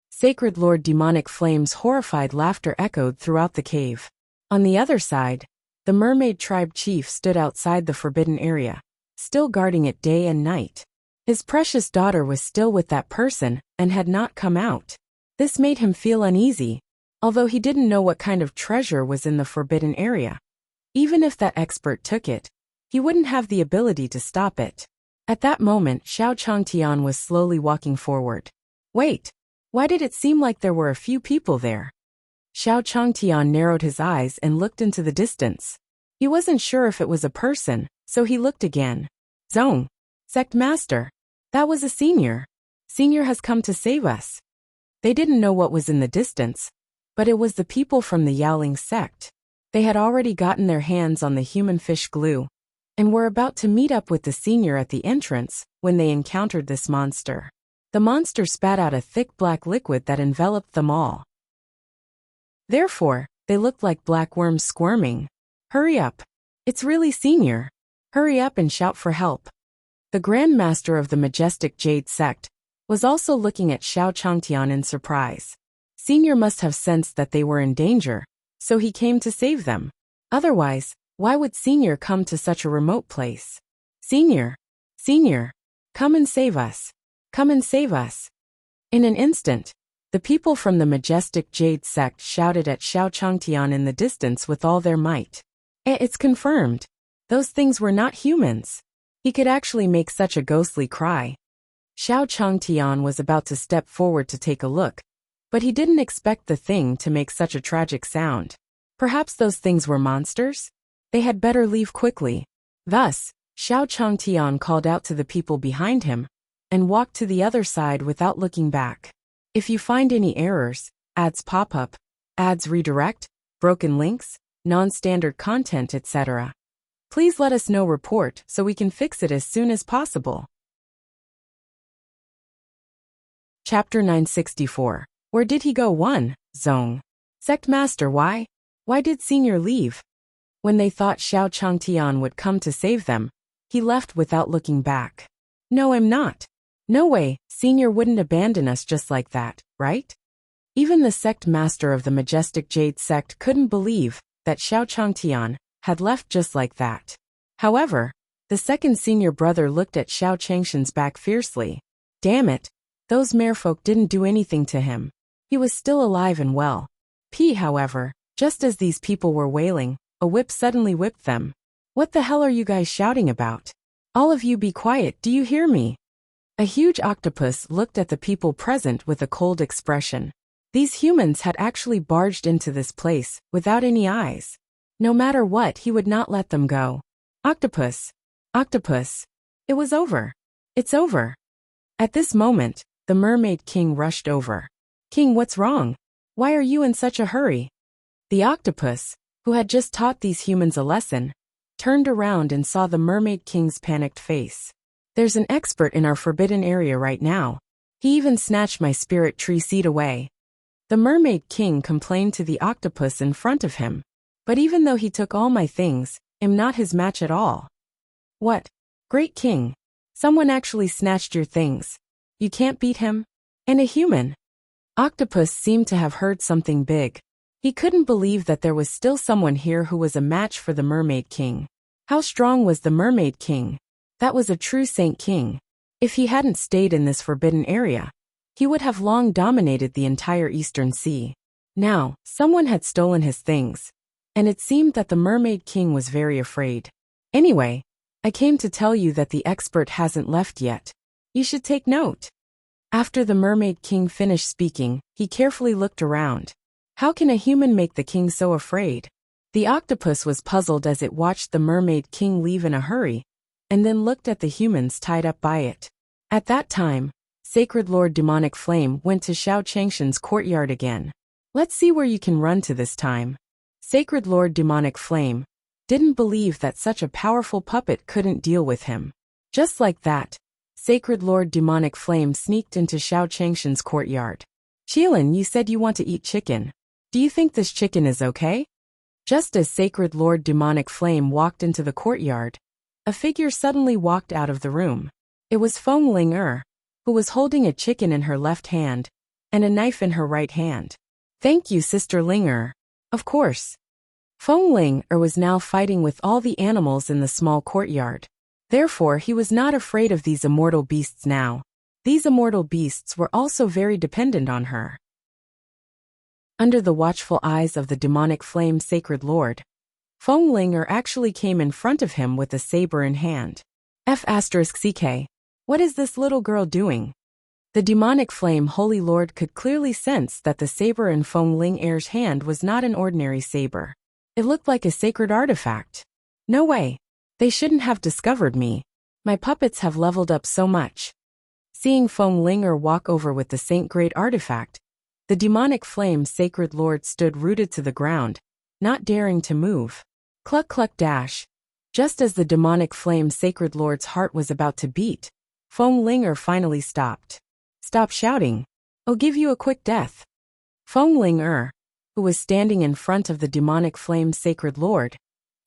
Sacred Lord Demonic Flame's horrified laughter echoed throughout the cave. On the other side, the mermaid tribe chief stood outside the forbidden area, still guarding it day and night. His precious daughter was still with that person and had not come out. This made him feel uneasy, although he didn't know what kind of treasure was in the forbidden area. Even if that expert took it, he wouldn't have the ability to stop it. At that moment, Xiao Changtian was slowly walking forward. Wait, why did it seem like there were a few people there? Xiao Changtian narrowed his eyes and looked into the distance. He wasn't sure if it was a person, so he looked again. Zong, Sect Master. That was a senior. Senior has come to save us. They didn't know what was in the distance, but it was the people from the Yaoling sect. They had already gotten their hands on the human fish glue, and were about to meet up with the senior at the entrance when they encountered this monster. The monster spat out a thick black liquid that enveloped them all. Therefore, they looked like black worms squirming. Hurry up. It's really senior. Hurry up and shout for help. The Grand Master of the Majestic Jade Sect was also looking at Xiao Changtian in surprise. Senior must have sensed that they were in danger, so he came to save them. Otherwise, why would Senior come to such a remote place? Senior! Senior! Come and save us! Come and save us! In an instant, the people from the Majestic Jade Sect shouted at Xiao Changtian in the distance with all their might. It's confirmed. Those things were not humans. He could actually make such a ghostly cry. Xiao Changtian was about to step forward to take a look, but he didn't expect the thing to make such a tragic sound. Perhaps those things were monsters? They had better leave quickly. Thus, Xiao Changtian called out to the people behind him and walked to the other side without looking back. If you find any errors, ads pop up, ads redirect, broken links, non-standard content, etc., please let us know report so we can fix it as soon as possible. Chapter 964. Where did he go? 1. Zong. Sect Master, why? Why did Senior leave? When they thought Xiao Changtian would come to save them, he left without looking back. No, I'm not. No way, Senior wouldn't abandon us just like that, right? Even the Sect Master of the Majestic Jade Sect couldn't believe that Xiao Changtian had left just like that. However, the second senior brother looked at Xiao Changshan's back fiercely. Damn it, those merfolk didn't do anything to him. He was still alive and well. However, just as these people were wailing, a whip suddenly whipped them. What the hell are you guys shouting about? All of you be quiet, do you hear me? A huge octopus looked at the people present with a cold expression. These humans had actually barged into this place without any eyes. No matter what, he would not let them go. Octopus! Octopus! It was over. It's over. At this moment, the Mermaid King rushed over. King, what's wrong? Why are you in such a hurry? The octopus, who had just taught these humans a lesson, turned around and saw the Mermaid King's panicked face. There's an expert in our forbidden area right now. He even snatched my spirit tree seed away. The Mermaid King complained to the octopus in front of him. But even though he took all my things, I'm not his match at all. What? Great King. Someone actually snatched your things. You can't beat him? And a human? Octopus seemed to have heard something big. He couldn't believe that there was still someone here who was a match for the Mermaid King. How strong was the Mermaid King? That was a true Saint King. If he hadn't stayed in this forbidden area, he would have long dominated the entire Eastern Sea. Now, someone had stolen his things, and it seemed that the Mermaid King was very afraid. Anyway, I came to tell you that the expert hasn't left yet. You should take note. After the Mermaid King finished speaking, he carefully looked around. How can a human make the king so afraid? The octopus was puzzled as it watched the Mermaid King leave in a hurry, and then looked at the humans tied up by it. At that time, Sacred Lord Demonic Flame went to Xiao Changshan's courtyard again. Let's see where you can run to this time. Sacred Lord Demonic Flame didn't believe that such a powerful puppet couldn't deal with him. Just like that, Sacred Lord Demonic Flame sneaked into Xiao Changshan's courtyard. Qilin, you said you want to eat chicken. Do you think this chicken is okay? Just as Sacred Lord Demonic Flame walked into the courtyard, a figure suddenly walked out of the room. It was Feng Ling, who was holding a chicken in her left hand and a knife in her right hand. Thank you, Sister Ling. Of course. Feng Ling was now fighting with all the animals in the small courtyard. Therefore, he was not afraid of these immortal beasts now. These immortal beasts were also very dependent on her. Under the watchful eyes of the demonic flame Sacred Lord, Feng Ling actually came in front of him with a saber in hand. F***ck. What is this little girl doing? The demonic flame Holy Lord could clearly sense that the saber in Feng Ling's hand was not an ordinary saber. It looked like a sacred artifact. No way. They shouldn't have discovered me. My puppets have leveled up so much. Seeing Feng Ling walk over with the saint-grade artifact, the demonic flame Sacred Lord stood rooted to the ground, not daring to move. Cluck cluck dash. Just as the demonic flame Sacred Lord's heart was about to beat, Feng Ling finally stopped. Stop shouting. I'll give you a quick death. Feng Ling, who was standing in front of the demonic flame Sacred Lord,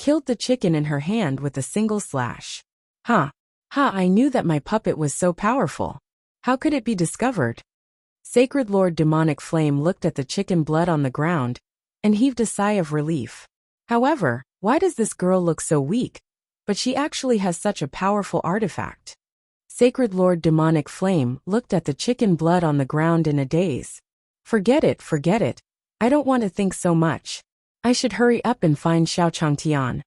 killed the chicken in her hand with a single slash. Ha! I knew that my puppet was so powerful. How could it be discovered? Sacred Lord Demonic Flame looked at the chicken blood on the ground and heaved a sigh of relief. However, why does this girl look so weak? But she actually has such a powerful artifact. Sacred Lord Demonic Flame looked at the chicken blood on the ground in a daze. Forget it. I don't want to think so much. I should hurry up and find Xiao Changtian.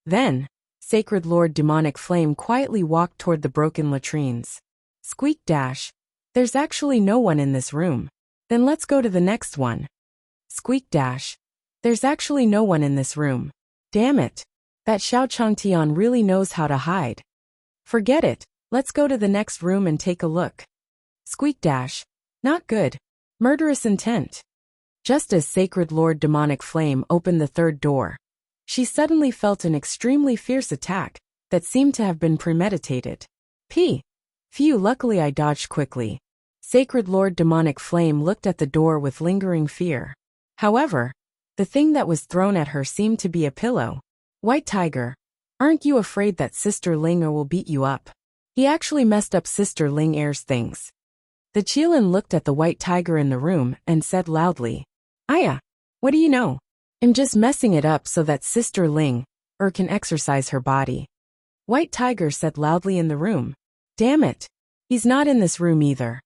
Then, Sacred Lord Demonic Flame quietly walked toward the broken latrines. Squeak dash. There's actually no one in this room. Then let's go to the next one. Squeak dash. There's actually no one in this room. Damn it. That Xiao Changtian really knows how to hide. Forget it. Let's go to the next room and take a look. Squeak dash. Not good. Murderous intent. Just as Sacred Lord Demonic Flame opened the third door, she suddenly felt an extremely fierce attack that seemed to have been premeditated. Phew, luckily I dodged quickly. Sacred Lord Demonic Flame looked at the door with lingering fear. However, the thing that was thrown at her seemed to be a pillow. White Tiger, aren't you afraid that Sister Ling will beat you up? He actually messed up Sister Ling's things. The Qilin looked at the White Tiger in the room and said loudly, Aya, what do you know? I'm just messing it up so that Sister Ling can exercise her body. White Tiger said loudly in the room. Damn it. He's not in this room either.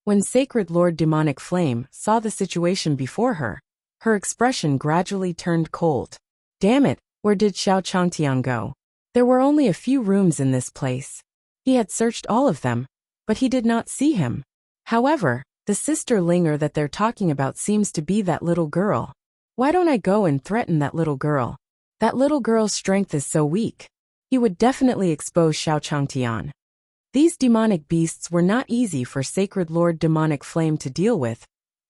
When Sacred Lord Demonic Flame saw the situation before her, her expression gradually turned cold. Damn it, where did Xiao Changtian go? There were only a few rooms in this place. He had searched all of them, but he did not see him. However, the Sister Linger that they're talking about seems to be that little girl. Why don't I go and threaten that little girl? That little girl's strength is so weak. He would definitely expose Xiao Changtian. These demonic beasts were not easy for Sacred Lord Demonic Flame to deal with,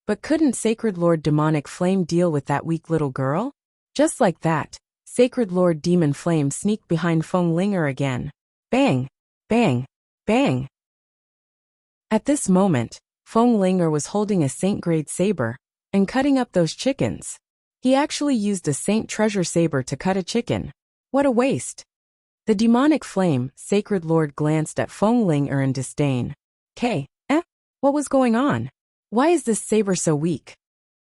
but couldn't Sacred Lord Demonic Flame deal with that weak little girl? Just like that, Sacred Lord Demon Flame sneaked behind Feng Linger again. Bang! Bang! Bang! At this moment, Feng Linger was holding a Saint-grade saber and cutting up those chickens. He actually used a Saint treasure saber to cut a chicken. What a waste! The demonic flame, Sacred Lord glanced at Feng Linger in disdain. What was going on? Why is this saber so weak?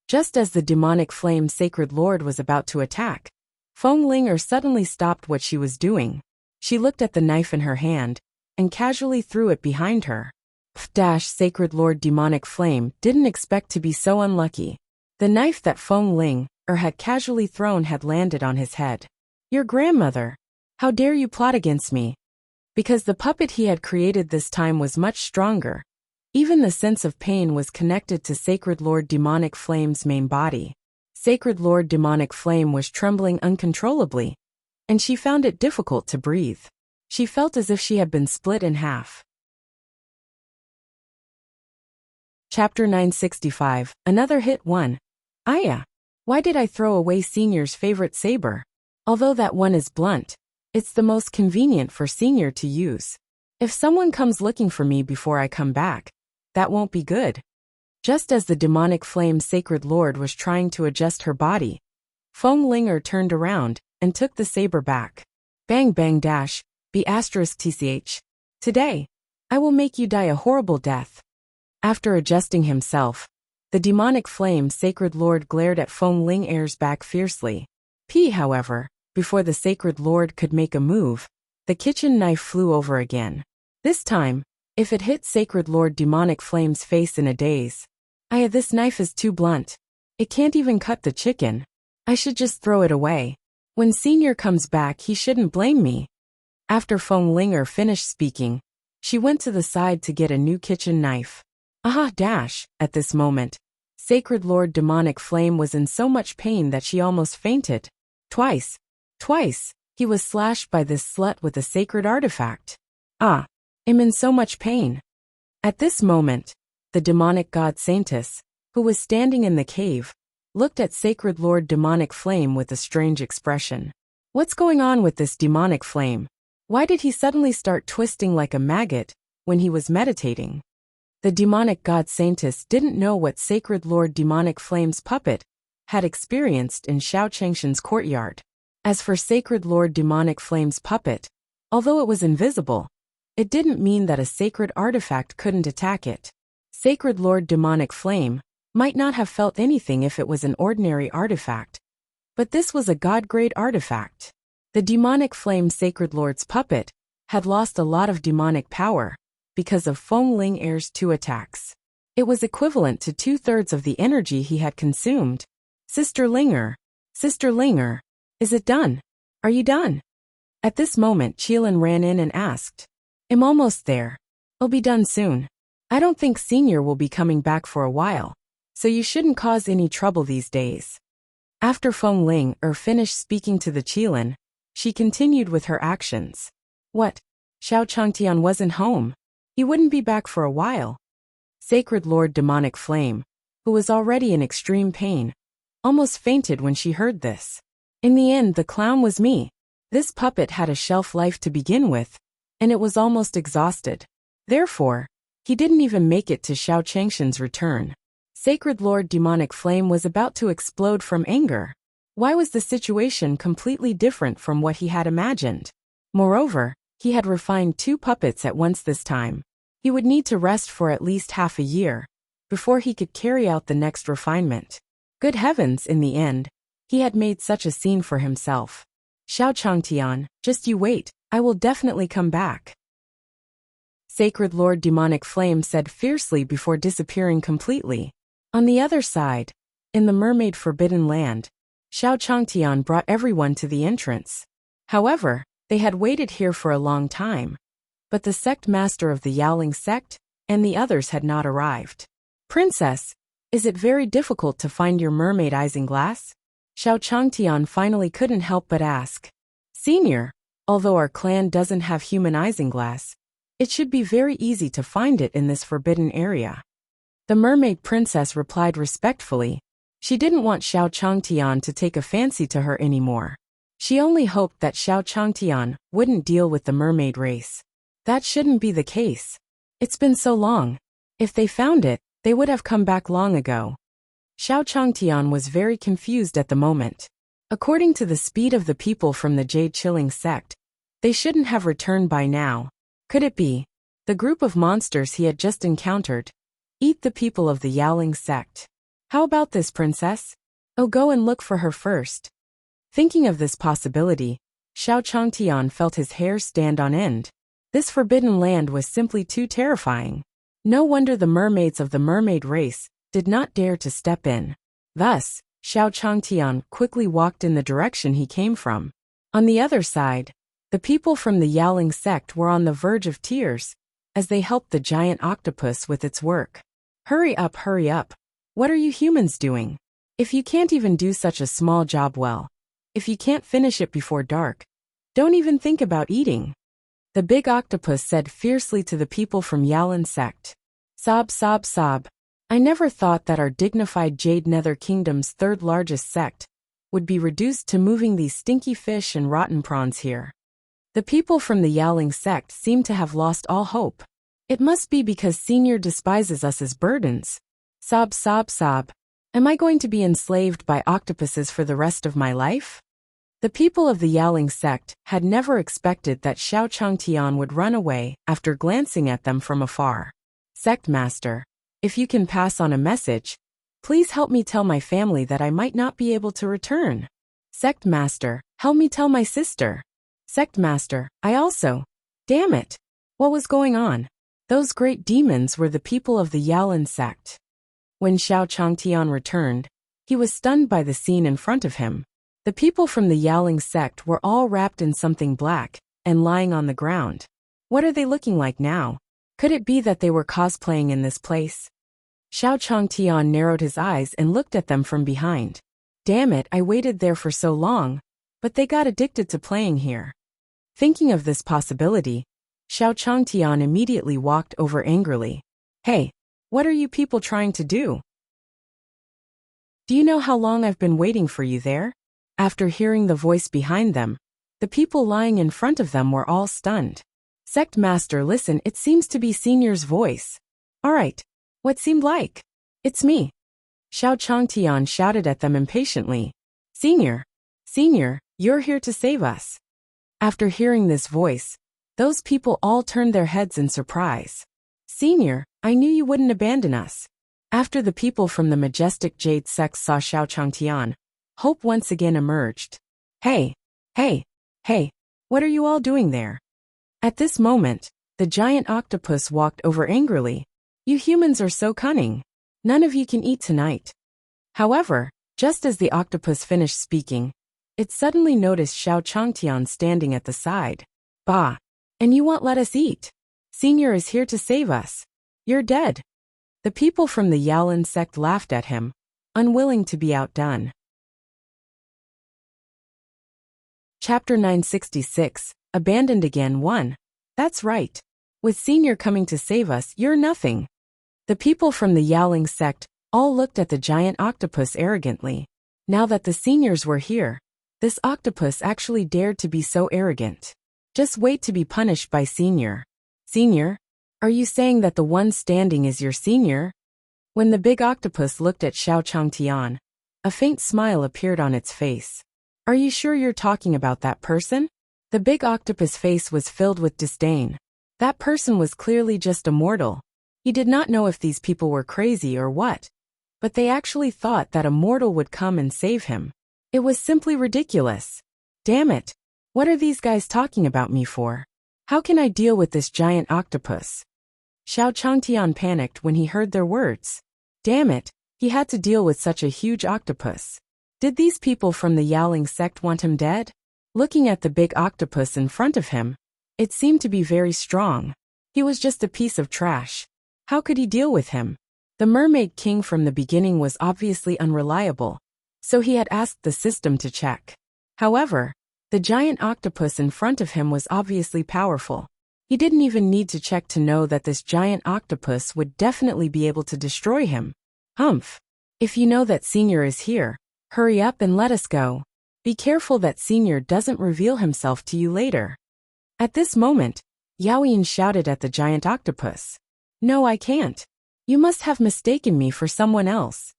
Just as the demonic flame Sacred Lord was about to attack, Feng Linger suddenly stopped what she was doing. She looked at the knife in her hand and casually threw it behind her. Sacred Lord Demonic Flame didn't expect to be so unlucky. The knife that Feng Linger had casually thrown had landed on his head. Your grandmother! How dare you plot against me? Because the puppet he had created this time was much stronger. Even the sense of pain was connected to Sacred Lord Demonic Flame's main body. Sacred Lord Demonic Flame was trembling uncontrollably, and she found it difficult to breathe. She felt as if she had been split in half. Chapter 965, Another Hit 1. Aya! Why did I throw away Senior's favorite saber? Although that one is blunt, it's the most convenient for Senior to use. If someone comes looking for me before I come back, that won't be good. Just as the demonic flame Sacred Lord was trying to adjust her body, Feng Linger turned around and took the saber back. Bang bang dash, B*TCH. Today, I will make you die a horrible death. After adjusting himself, the demonic flame Sacred Lord glared at Feng Linger's back fiercely. However, before the Sacred Lord could make a move, the kitchen knife flew over again. This time, if it hit Sacred Lord Demonic Flame's face in a daze. This knife is too blunt. It can't even cut the chicken. I should just throw it away. When Senior comes back he shouldn't blame me. After Feng Linger finished speaking, she went to the side to get a new kitchen knife. At this moment, Sacred Lord Demonic Flame was in so much pain that she almost fainted. Twice, he was slashed by this slut with a sacred artifact. I'm in so much pain. At this moment, the demonic god Saintess, who was standing in the cave, looked at Sacred Lord Demonic Flame with a strange expression. What's going on with this demonic flame? Why did he suddenly start twisting like a maggot when he was meditating? The demonic god Saintess didn't know what Sacred Lord Demonic Flame's puppet had experienced in Xiao Changshan's courtyard. As for Sacred Lord Demonic Flame's puppet, although it was invisible, it didn't mean that a sacred artifact couldn't attack it. Sacred Lord Demonic Flame might not have felt anything if it was an ordinary artifact, but this was a god-grade artifact. The demonic flame Sacred Lord's puppet had lost a lot of demonic power because of Feng Linger's 2 attacks. It was equivalent to 2/3 of the energy he had consumed. Sister Linger, is it done? Are you done? At this moment Qilin ran in and asked. I'm almost there. I'll be done soon. I don't think Senior will be coming back for a while, so you shouldn't cause any trouble these days. After Feng Linger finished speaking to the Qilin, she continued with her actions. What? Xiao Changtian wasn't home. He wouldn't be back for a while. Sacred Lord Demonic Flame, who was already in extreme pain, almost fainted when she heard this. In the end, the clown was me. This puppet had a shelf life to begin with, and it was almost exhausted. Therefore, he didn't even make it to Xiao Changshan's return. Sacred Lord Demonic Flame was about to explode from anger. Why was the situation completely different from what he had imagined? Moreover, he had refined 2 puppets at once this time. He would need to rest for at least half a year before he could carry out the next refinement. Good heavens, in the end, he had made such a scene for himself. Xiao Changtian, just you wait, I will definitely come back. Sacred Lord Demonic Flame said fiercely before disappearing completely. On the other side, in the Mermaid Forbidden Land, Xiao Changtian brought everyone to the entrance. However, they had waited here for a long time, but the sect master of the Yaoling sect and the others had not arrived. Princess, is it very difficult to find your mermaid isinglass? Xiao Changtian finally couldn't help but ask. Senior, although our clan doesn't have human isinglass, it should be very easy to find it in this forbidden area. The mermaid princess replied respectfully. She didn't want Xiao Changtian to take a fancy to her anymore. She only hoped that Xiao Changtian wouldn't deal with the mermaid race. That shouldn't be the case. It's been so long. If they found it, they would have come back long ago. Xiao Changtian was very confused at the moment. According to the speed of the people from the Jade Chilling sect, they shouldn't have returned by now. Could it be the group of monsters he had just encountered? Eat the people of the Yaoling sect. How about this, princess? Oh, go and look for her first. Thinking of this possibility, Xiao Changtian felt his hair stand on end. This forbidden land was simply too terrifying. No wonder the mermaids of the mermaid race did not dare to step in. Thus, Xiao Changtian quickly walked in the direction he came from. On the other side, the people from the Yaoling sect were on the verge of tears as they helped the giant octopus with its work. Hurry up, hurry up. What are you humans doing? If you can't even do such a small job well, if you can't finish it before dark, don't even think about eating. The big octopus said fiercely to the people from Yaoling sect. Sob, sob, sob. I never thought that our dignified Jade Nether Kingdom's third largest sect would be reduced to moving these stinky fish and rotten prawns here. The people from the Yaoling sect seem to have lost all hope. It must be because Senior despises us as burdens. Sob, sob, sob. Am I going to be enslaved by octopuses for the rest of my life? The people of the Yaoling sect had never expected that Xiao Changtian would run away after glancing at them from afar. Sect Master, if you can pass on a message, please help me tell my family that I might not be able to return. Sect Master, help me tell my sister. Sect Master, I also. Damn it. What was going on? Those great demons were the people of the Yaoling sect. When Xiao Changtian returned, he was stunned by the scene in front of him. The people from the Yaoling sect were all wrapped in something black and lying on the ground. What are they looking like now? Could it be that they were cosplaying in this place? Xiao Changtian narrowed his eyes and looked at them from behind. Damn it, I waited there for so long, but they got addicted to playing here. Thinking of this possibility, Xiao Changtian immediately walked over angrily. Hey, what are you people trying to do? Do you know how long I've been waiting for you there? After hearing the voice behind them, the people lying in front of them were all stunned. Sect Master, listen, it seems to be Senior's voice. All right, what seemed like? It's me. Xiao Changtian shouted at them impatiently. Senior, you're here to save us. After hearing this voice, those people all turned their heads in surprise. Senior, I knew you wouldn't abandon us. After the people from the majestic Jade sect saw Xiao Changtian, hope once again emerged. Hey, what are you all doing there? At this moment, the giant octopus walked over angrily. You humans are so cunning. None of you can eat tonight. However, just as the octopus finished speaking, it suddenly noticed Xiao Changtian standing at the side. Bah! And you won't let us eat? Senior is here to save us. You're dead. The people from the Yaoling sect laughed at him, unwilling to be outdone. Chapter 966, Abandoned Again 1. That's right. With Senior coming to save us, you're nothing. The people from the Yaoling sect all looked at the giant octopus arrogantly. Now that the seniors were here, this octopus actually dared to be so arrogant. Just wait to be punished by Senior. Senior? Are you saying that the one standing is your senior? When the big octopus looked at Xiao Changtian, a faint smile appeared on its face. Are you sure you're talking about that person? The big octopus face was filled with disdain. That person was clearly just a mortal. He did not know if these people were crazy or what, but they actually thought that a mortal would come and save him. It was simply ridiculous. Damn it. What are these guys talking about me for? How can I deal with this giant octopus? Xiao Changtian panicked when he heard their words. Damn it, he had to deal with such a huge octopus. Did these people from the Yaoling sect want him dead? Looking at the big octopus in front of him, it seemed to be very strong. He was just a piece of trash. How could he deal with him? The Mermaid King from the beginning was obviously unreliable, so he had asked the system to check. However, the giant octopus in front of him was obviously powerful. He didn't even need to check to know that this giant octopus would definitely be able to destroy him. Humph. If you know that Senior is here, hurry up and let us go. Be careful that Senior doesn't reveal himself to you later. At this moment, Yao Yin shouted at the giant octopus. No, I can't. You must have mistaken me for someone else.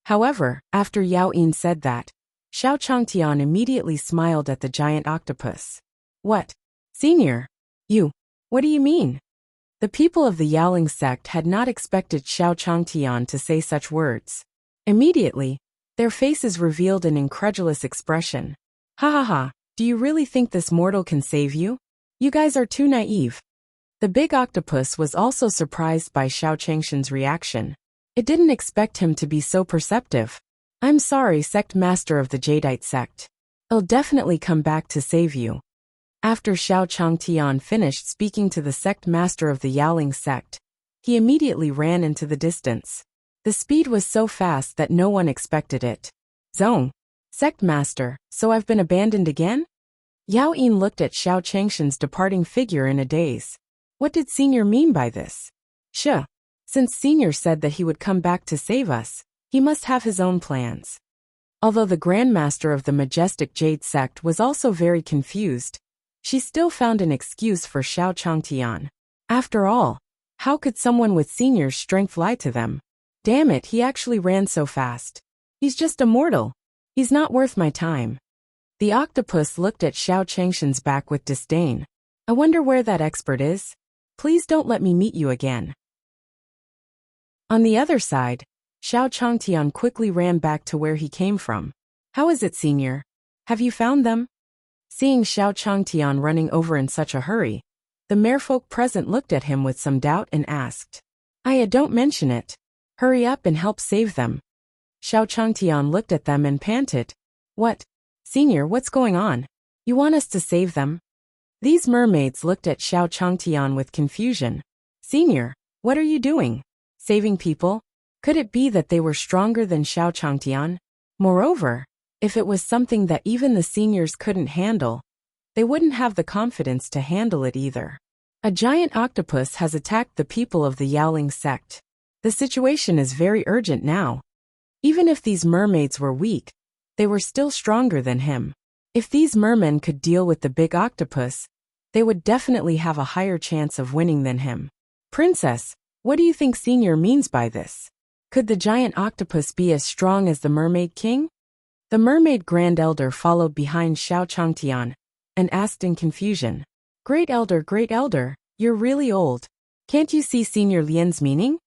However, after Yao Yin said that, Xiao Changtian immediately smiled at the giant octopus. What? Senior? You? What do you mean? The people of the Yaoling sect had not expected Xiao Changtian to say such words. Immediately, their faces revealed an incredulous expression. Ha ha ha, do you really think this mortal can save you? You guys are too naive. The big octopus was also surprised by Xiao Changshan's reaction. It didn't expect him to be so perceptive. I'm sorry, sect master of the Jadeite sect. I'll definitely come back to save you. After Xiao Changtian finished speaking to the sect master of the Yaoling sect, he immediately ran into the distance. The speed was so fast that no one expected it. Zong. Sect master, so I've been abandoned again? Yao Yin looked at Xiao Changshan's departing figure in a daze. What did Senior mean by this? Since Senior said that he would come back to save us, he must have his own plans. Although the Grandmaster of the Majestic Jade sect was also very confused, she still found an excuse for Xiao Changtian. After all, how could someone with Senior's strength lie to them? Damn it, he actually ran so fast. He's just a mortal. He's not worth my time. The octopus looked at Xiao Changshan's back with disdain. I wonder where that expert is. Please don't let me meet you again. On the other side, Xiao Changtian quickly ran back to where he came from. How is it, Senior? Have you found them? Seeing Xiao Changtian running over in such a hurry, the merfolk present looked at him with some doubt and asked. Don't mention it. Hurry up and help save them. Xiao Changtian looked at them and panted. What? Senior, what's going on? You want us to save them? These mermaids looked at Xiao Changtian with confusion. Senior, what are you doing? Saving people? Could it be that they were stronger than Xiao Changtian? Moreover, if it was something that even the seniors couldn't handle, they wouldn't have the confidence to handle it either. A giant octopus has attacked the people of the Yaoling sect. The situation is very urgent now. Even if these mermaids were weak, they were still stronger than him. If these mermen could deal with the big octopus, they would definitely have a higher chance of winning than him. Princess, what do you think Senior means by this? Could the giant octopus be as strong as the Mermaid King? The Mermaid Grand Elder followed behind Xiao Changtian and asked in confusion. Great Elder, you're really old. Can't you see Senior Lian's meaning?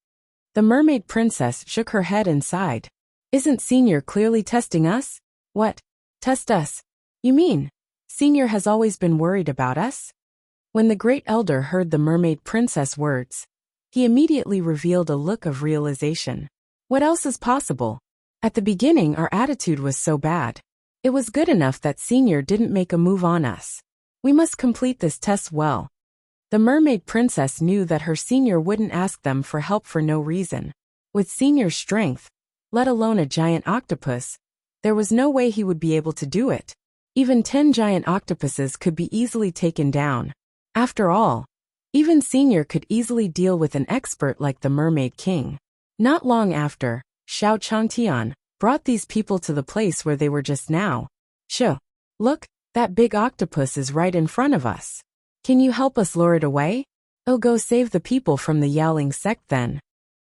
The Mermaid Princess shook her head and sighed. Isn't Senior clearly testing us? What? Test us? You mean, Senior has always been worried about us? When the Great Elder heard the Mermaid Princess words, he immediately revealed a look of realization. What else is possible? At the beginning our attitude was so bad. It was good enough that Senior didn't make a move on us. We must complete this test well. The Mermaid Princess knew that her Senior wouldn't ask them for help for no reason. With Senior's strength, let alone a giant octopus, there was no way he would be able to do it. Even 10 giant octopuses could be easily taken down. After all, even Senior could easily deal with an expert like the Mermaid King. Not long after, Xiao Changtian brought these people to the place where they were just now. Look, that big octopus is right in front of us. Can you help us lure it away? I'll go save the people from the Yaoling sect then.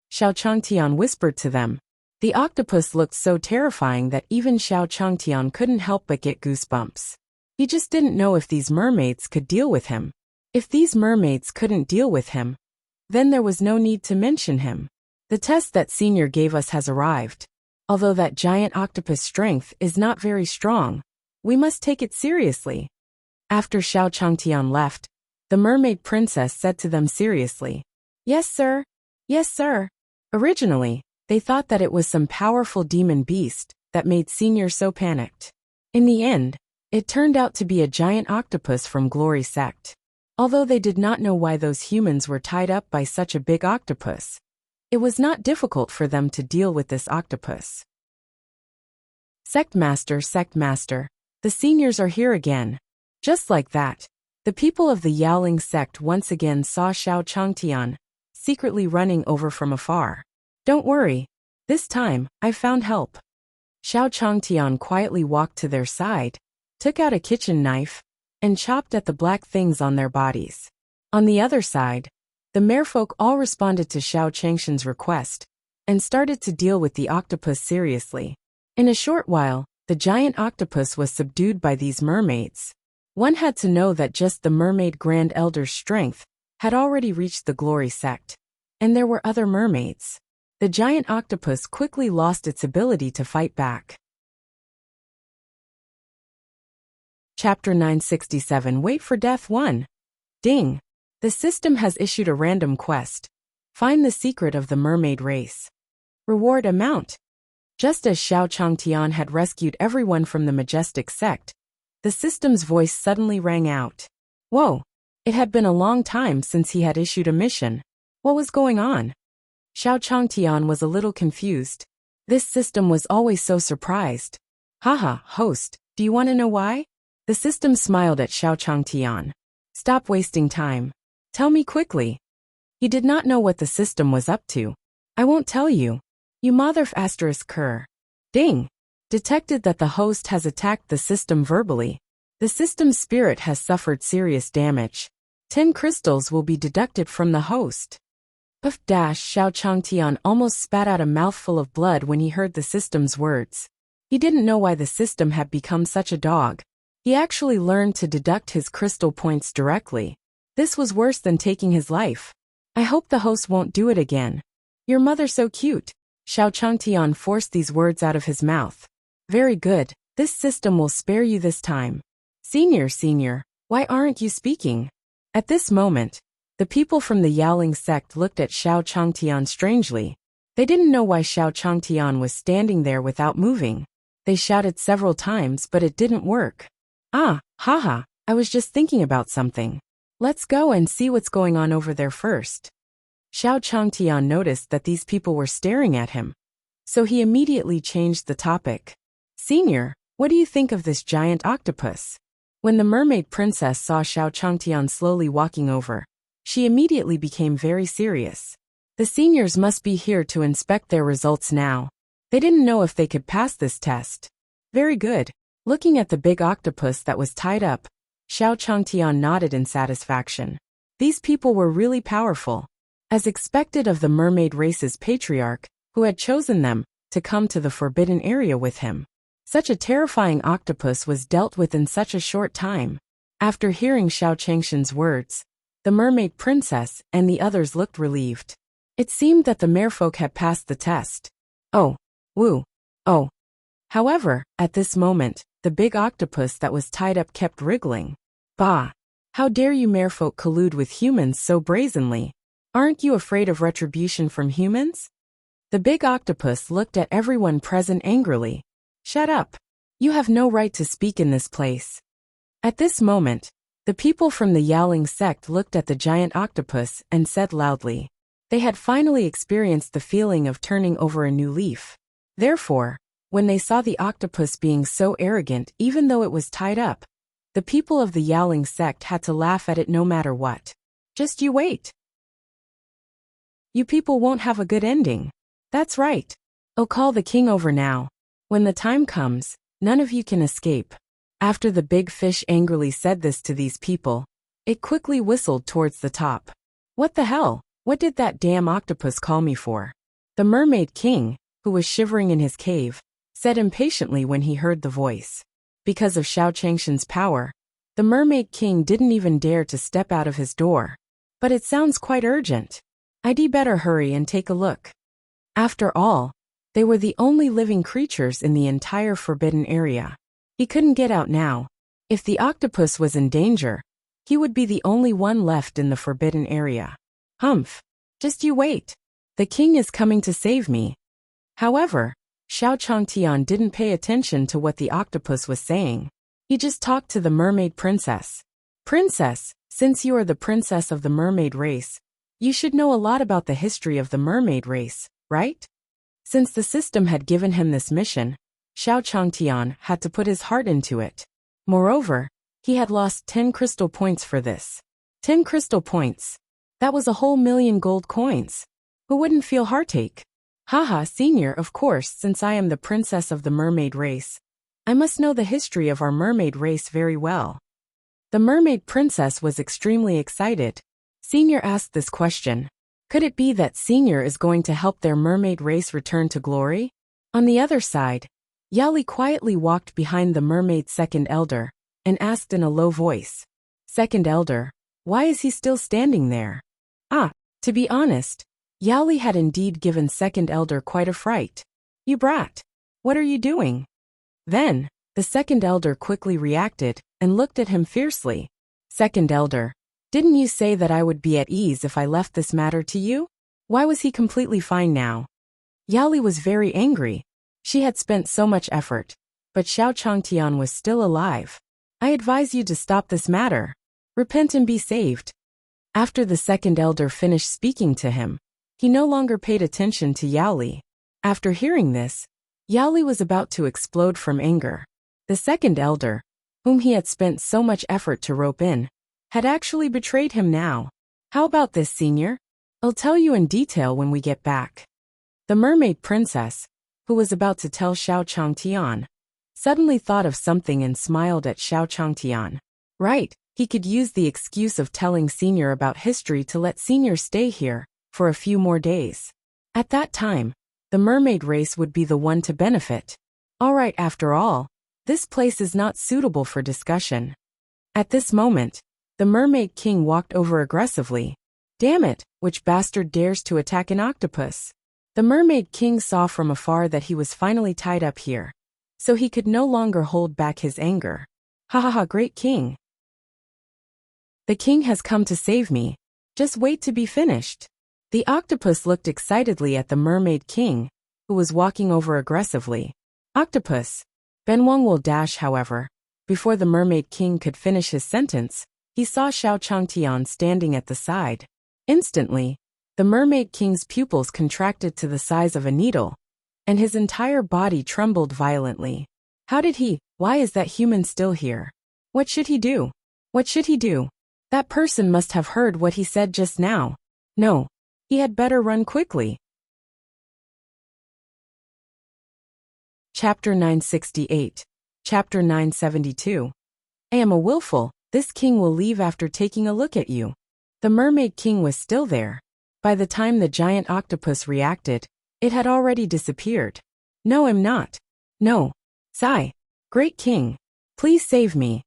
Xiao Changtian whispered to them. The octopus looked so terrifying that even Xiao Changtian couldn't help but get goosebumps. He just didn't know if these mermaids could deal with him. If these mermaids couldn't deal with him, then there was no need to mention him. The test that Senior gave us has arrived. Although that giant octopus strength is not very strong, we must take it seriously. After Xiao Changtian left, the Mermaid Princess said to them seriously. Yes, sir. Yes, sir. Originally, they thought that it was some powerful demon beast that made Senior so panicked. In the end, it turned out to be a giant octopus from Glory Sect. Although they did not know why those humans were tied up by such a big octopus, it was not difficult for them to deal with this octopus. Sect Master, the seniors are here again. Just like that, the people of the Yaoling sect once again saw Xiao Changtian secretly running over from afar. Don't worry, this time, I found help. Xiao Changtian quietly walked to their side, took out a kitchen knife, and chopped at the black things on their bodies. On the other side, the merfolk all responded to Xiao Changshan's request and started to deal with the octopus seriously. In a short while, the giant octopus was subdued by these mermaids. One had to know that just the mermaid Grand Elder's strength had already reached the glory sect. And there were other mermaids. The giant octopus quickly lost its ability to fight back. Chapter 967 Wait for Death 1. Ding! The system has issued a random quest. Find the secret of the mermaid race. Reward amount. Just as Xiao Changtian had rescued everyone from the majestic sect, the system's voice suddenly rang out. Whoa! It had been a long time since he had issued a mission. What was going on? Xiao Changtian was a little confused. This system was always so surprised. Haha, host, do you want to know why? The system smiled at Xiao Changtian. Stop wasting time. Tell me quickly. He did not know what the system was up to. I won't tell you. You motherf ***. Ding! Detected that the host has attacked the system verbally. The system's spirit has suffered serious damage. 10 crystals will be deducted from the host. Xiao Changtian almost spat out a mouthful of blood when he heard the system's words. He didn't know why the system had become such a dog. He actually learned to deduct his crystal points directly. This was worse than taking his life. I hope the host won't do it again. Your mother's so cute. Xiao Changtian forced these words out of his mouth. Very good, this system will spare you this time. Senior, why aren't you speaking? At this moment, the people from the Yaoling sect looked at Xiao Changtian strangely. They didn't know why Xiao Changtian was standing there without moving. They shouted several times but it didn't work. Haha, I was just thinking about something. Let's go and see what's going on over there first. Xiao Changtian noticed that these people were staring at him. So he immediately changed the topic. Senior, what do you think of this giant octopus? When the mermaid princess saw Xiao Changtian slowly walking over, she immediately became very serious. The seniors must be here to inspect their results now. They didn't know if they could pass this test. Very good. Looking at the big octopus that was tied up, Xiao Changtian nodded in satisfaction. These people were really powerful. As expected of the mermaid race's patriarch, who had chosen them to come to the forbidden area with him. Such a terrifying octopus was dealt with in such a short time. After hearing Xiao Changshan's words, the mermaid princess and the others looked relieved. It seemed that the merfolk had passed the test. Oh. However, at this moment, the big octopus that was tied up kept wriggling. Bah! How dare you merfolk collude with humans so brazenly? Aren't you afraid of retribution from humans? The big octopus looked at everyone present angrily. Shut up! You have no right to speak in this place. At this moment, the people from the Yaoling sect looked at the giant octopus and said loudly. They had finally experienced the feeling of turning over a new leaf. Therefore, when they saw the octopus being so arrogant even though it was tied up, the people of the Yaoling sect had to laugh at it no matter what. Just you wait. You people won't have a good ending. That's right. I'll call the king over now. When the time comes, none of you can escape. After the big fish angrily said this to these people, it quickly whistled towards the top. What the hell? What did that damn octopus call me for? The mermaid king, who was shivering in his cave, said impatiently when he heard the voice. Because of Xiao Changshan's power, the mermaid king didn't even dare to step out of his door. But it sounds quite urgent. I'd better hurry and take a look. After all, they were the only living creatures in the entire forbidden area. He couldn't get out now. If the octopus was in danger, he would be the only one left in the forbidden area. Humph! Just you wait. The king is coming to save me. However, Xiao Changtian didn't pay attention to what the octopus was saying. He just talked to the mermaid princess. Princess, since you are the princess of the mermaid race, you should know a lot about the history of the mermaid race, right? Since the system had given him this mission, Xiao Changtian had to put his heart into it. Moreover, he had lost 10 crystal points for this. 10 crystal points. That was a whole million gold coins. Who wouldn't feel heartache? Haha, senior, of course, since I am the princess of the mermaid race. I must know the history of our mermaid race very well. The mermaid princess was extremely excited. Senior asked this question. Could it be that Senior is going to help their mermaid race return to glory? On the other side, Yali quietly walked behind the mermaid's second elder and asked in a low voice, Second elder, why is he still standing there? To be honest, Yali had indeed given second elder quite a fright. You brat! What are you doing? Then, the second elder quickly reacted and looked at him fiercely. Second elder, didn't you say that I would be at ease if I left this matter to you? Why was he completely fine now? Yali was very angry. She had spent so much effort, but Xiao Changtian was still alive. I advise you to stop this matter. Repent and be saved. After the second elder finished speaking to him, he no longer paid attention to Yali. After hearing this, Yali was about to explode from anger. The second elder, whom he had spent so much effort to rope in, had actually betrayed him now. How about this, senior? I'll tell you in detail when we get back. The mermaid princess, who was about to tell Xiao Changtian, suddenly thought of something and smiled at Xiao Changtian. Right, he could use the excuse of telling Senior about history to let Senior stay here for a few more days. At that time, the mermaid race would be the one to benefit. Alright, after all, this place is not suitable for discussion. At this moment, the mermaid king walked over aggressively. Damn it, which bastard dares to attack an octopus? The mermaid king saw from afar that he was finally tied up here, so he could no longer hold back his anger. Ha ha ha, great king! The king has come to save me. Just wait to be finished. The octopus looked excitedly at the mermaid king, who was walking over aggressively. Octopus! Benwang will dash, however. Before the mermaid king could finish his sentence, he saw Xiao Changtian standing at the side. Instantly, the mermaid king's pupils contracted to the size of a needle, and his entire body trembled violently. Why is that human still here? What should he do? What should he do? That person must have heard what he said just now. No, he had better run quickly. Chapter 968. Chapter 972. I am a willful. This king will leave after taking a look at you. The mermaid king was still there. By the time the giant octopus reacted, it had already disappeared. No, I'm not. No. Sigh. Great king. Please save me.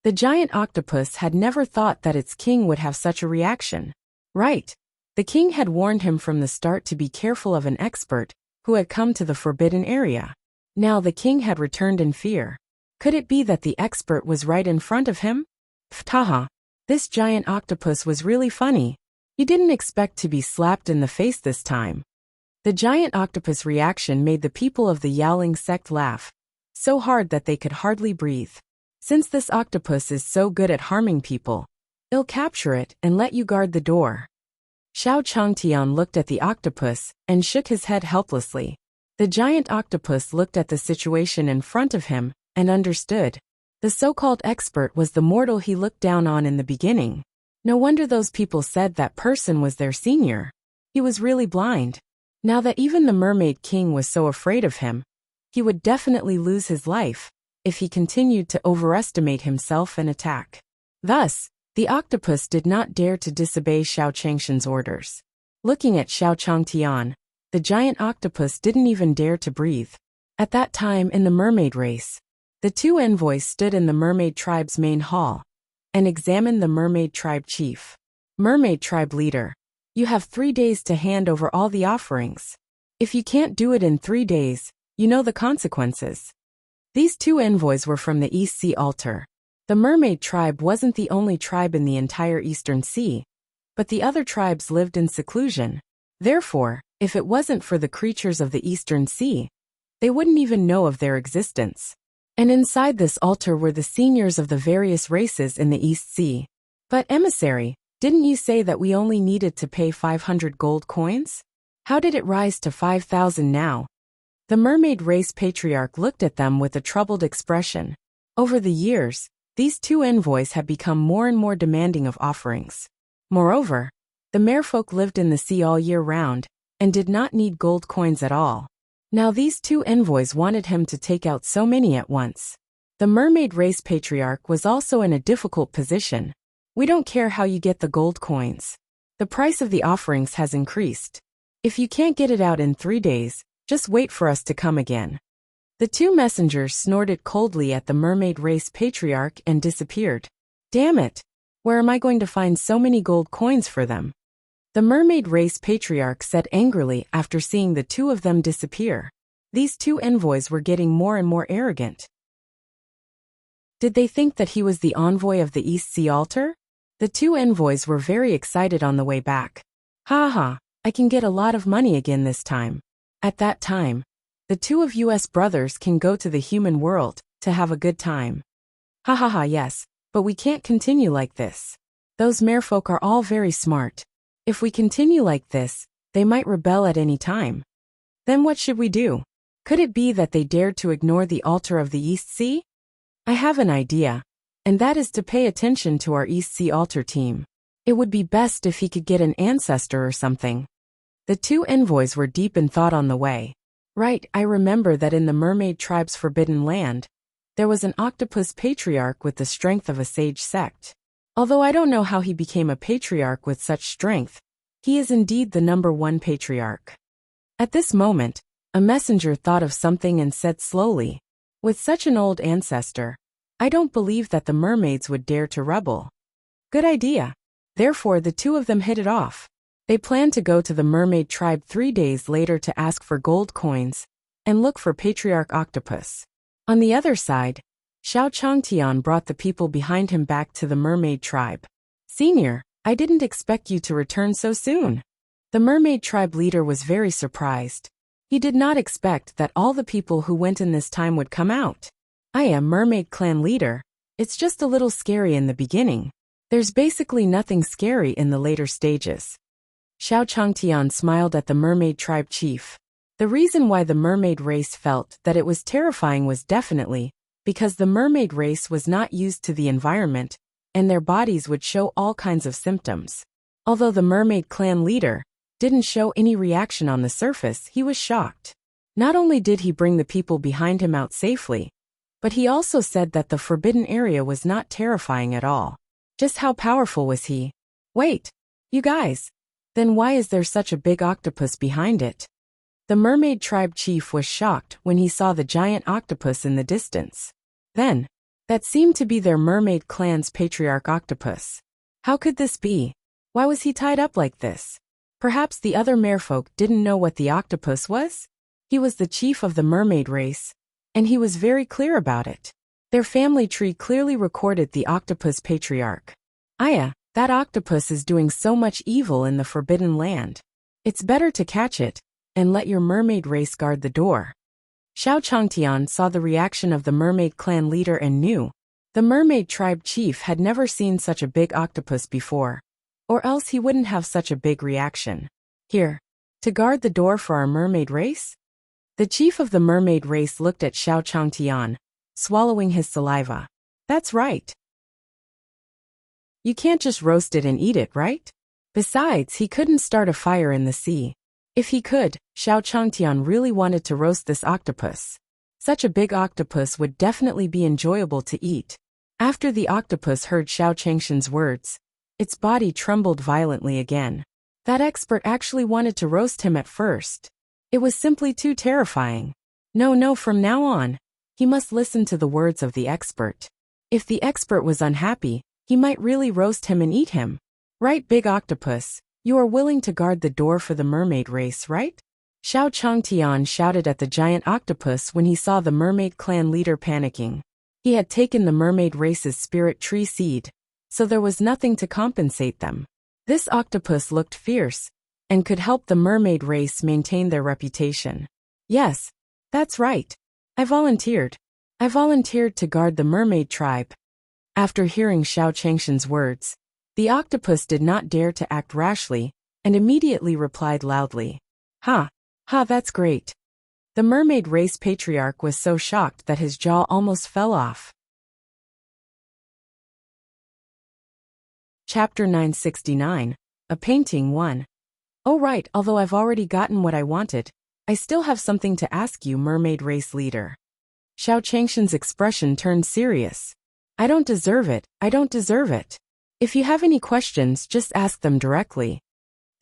The giant octopus had never thought that its king would have such a reaction. Right. The king had warned him from the start to be careful of an expert who had come to the forbidden area. Now the king had returned in fear. Could it be that the expert was right in front of him? Ptaha. This giant octopus was really funny. You didn't expect to be slapped in the face this time. The giant octopus reaction made the people of the Yaling sect laugh so hard that they could hardly breathe. Since this octopus is so good at harming people, I'll capture it and let you guard the door. Xiao Changtian looked at the octopus and shook his head helplessly. The giant octopus looked at the situation in front of him and understood. The so-called expert was the mortal he looked down on in the beginning. No wonder those people said that person was their senior. He was really blind. Now that even the mermaid king was so afraid of him, he would definitely lose his life if he continued to overestimate himself and attack. Thus, the octopus did not dare to disobey Xiao Changshan's orders. Looking at Xiao Changtian, the giant octopus didn't even dare to breathe. At that time in the mermaid race, the two envoys stood in the mermaid tribe's main hall and examined the mermaid tribe chief. Mermaid tribe leader, you have 3 days to hand over all the offerings. If you can't do it in 3 days, you know the consequences. These two envoys were from the East Sea altar. The mermaid tribe wasn't the only tribe in the entire Eastern Sea, but the other tribes lived in seclusion. Therefore, if it wasn't for the creatures of the Eastern Sea, they wouldn't even know of their existence. And inside this altar were the seniors of the various races in the East Sea. But emissary, didn't you say that we only needed to pay 500 gold coins? How did it rise to 5,000 now? The mermaid race patriarch looked at them with a troubled expression. Over the years, these two envoys had become more and more demanding of offerings. Moreover, the merfolk lived in the sea all year round, and did not need gold coins at all. Now these two envoys wanted him to take out so many at once. The mermaid race patriarch was also in a difficult position. We don't care how you get the gold coins. The price of the offerings has increased. If you can't get it out in 3 days, just wait for us to come again. The two messengers snorted coldly at the mermaid race patriarch and disappeared. Damn it! Where am I going to find so many gold coins for them? The mermaid race patriarch said angrily after seeing the two of them disappear. These two envoys were getting more and more arrogant. Did they think that he was the envoy of the East Sea altar? The two envoys were very excited on the way back. Ha ha, I can get a lot of money again this time. At that time, the two of US brothers can go to the human world to have a good time. Ha ha ha, yes, but we can't continue like this. Those merfolk are all very smart. If we continue like this, they might rebel at any time. Then what should we do? Could it be that they dared to ignore the altar of the East Sea? I have an idea, and that is to pay attention to our East Sea altar team. It would be best if he could get an ancestor or something. The two envoys were deep in thought on the way. Right, I remember that in the mermaid tribe's forbidden land, there was an octopus patriarch with the strength of a sage sect. Although I don't know how he became a patriarch with such strength, he is indeed the #1 patriarch. At this moment, a messenger thought of something and said slowly, with such an old ancestor, I don't believe that the mermaids would dare to rebel. Good idea. Therefore the two of them hit it off. They planned to go to the mermaid tribe 3 days later to ask for gold coins and look for Patriarch Octopus. On the other side, Xiao Changtian brought the people behind him back to the mermaid tribe. Senior, I didn't expect you to return so soon. The mermaid tribe leader was very surprised. He did not expect that all the people who went in this time would come out. I am mermaid clan leader. It's just a little scary in the beginning. There's basically nothing scary in the later stages. Xiao Changtian smiled at the mermaid tribe chief. The reason why the mermaid race felt that it was terrifying was definitely because the mermaid race was not used to the environment, and their bodies would show all kinds of symptoms. Although the mermaid clan leader didn't show any reaction on the surface, he was shocked. Not only did he bring the people behind him out safely, but he also said that the forbidden area was not terrifying at all. Just how powerful was he? Wait, you guys. Then why is there such a big octopus behind it? The mermaid tribe chief was shocked when he saw the giant octopus in the distance. Then, that seemed to be their mermaid clan's patriarch octopus. How could this be? Why was he tied up like this? Perhaps the other merfolk didn't know what the octopus was? He was the chief of the mermaid race, and he was very clear about it. Their family tree clearly recorded the octopus patriarch. Aya, that octopus is doing so much evil in the forbidden land. It's better to catch it and let your mermaid race guard the door. Xiao Changtian saw the reaction of the mermaid clan leader and knew the mermaid tribe chief had never seen such a big octopus before, or else he wouldn't have such a big reaction. Here, to guard the door for our mermaid race? The chief of the mermaid race looked at Xiao Changtian, swallowing his saliva. That's right. You can't just roast it and eat it, right? Besides, he couldn't start a fire in the sea. If he could, Xiao Changtian really wanted to roast this octopus. Such a big octopus would definitely be enjoyable to eat. After the octopus heard Xiao Changshan's words, its body trembled violently again. That expert actually wanted to roast him at first. It was simply too terrifying. No, from now on, he must listen to the words of the expert. If the expert was unhappy, he might really roast him and eat him. Right, big octopus? You are willing to guard the door for the mermaid race, right? Xiao Changtian shouted at the giant octopus when he saw the mermaid clan leader panicking. He had taken the mermaid race's spirit tree seed, so there was nothing to compensate them. This octopus looked fierce and could help the mermaid race maintain their reputation. Yes, that's right. I volunteered. I volunteered to guard the mermaid tribe. After hearing Xiao Changshan's words, the octopus did not dare to act rashly and immediately replied loudly. Ha, that's great. The mermaid race patriarch was so shocked that his jaw almost fell off. Chapter 969, A Painting 1. Oh right, although I've already gotten what I wanted, I still have something to ask you, mermaid race leader. Xiao Changshan's expression turned serious. I don't deserve it, I don't deserve it. If you have any questions, just ask them directly.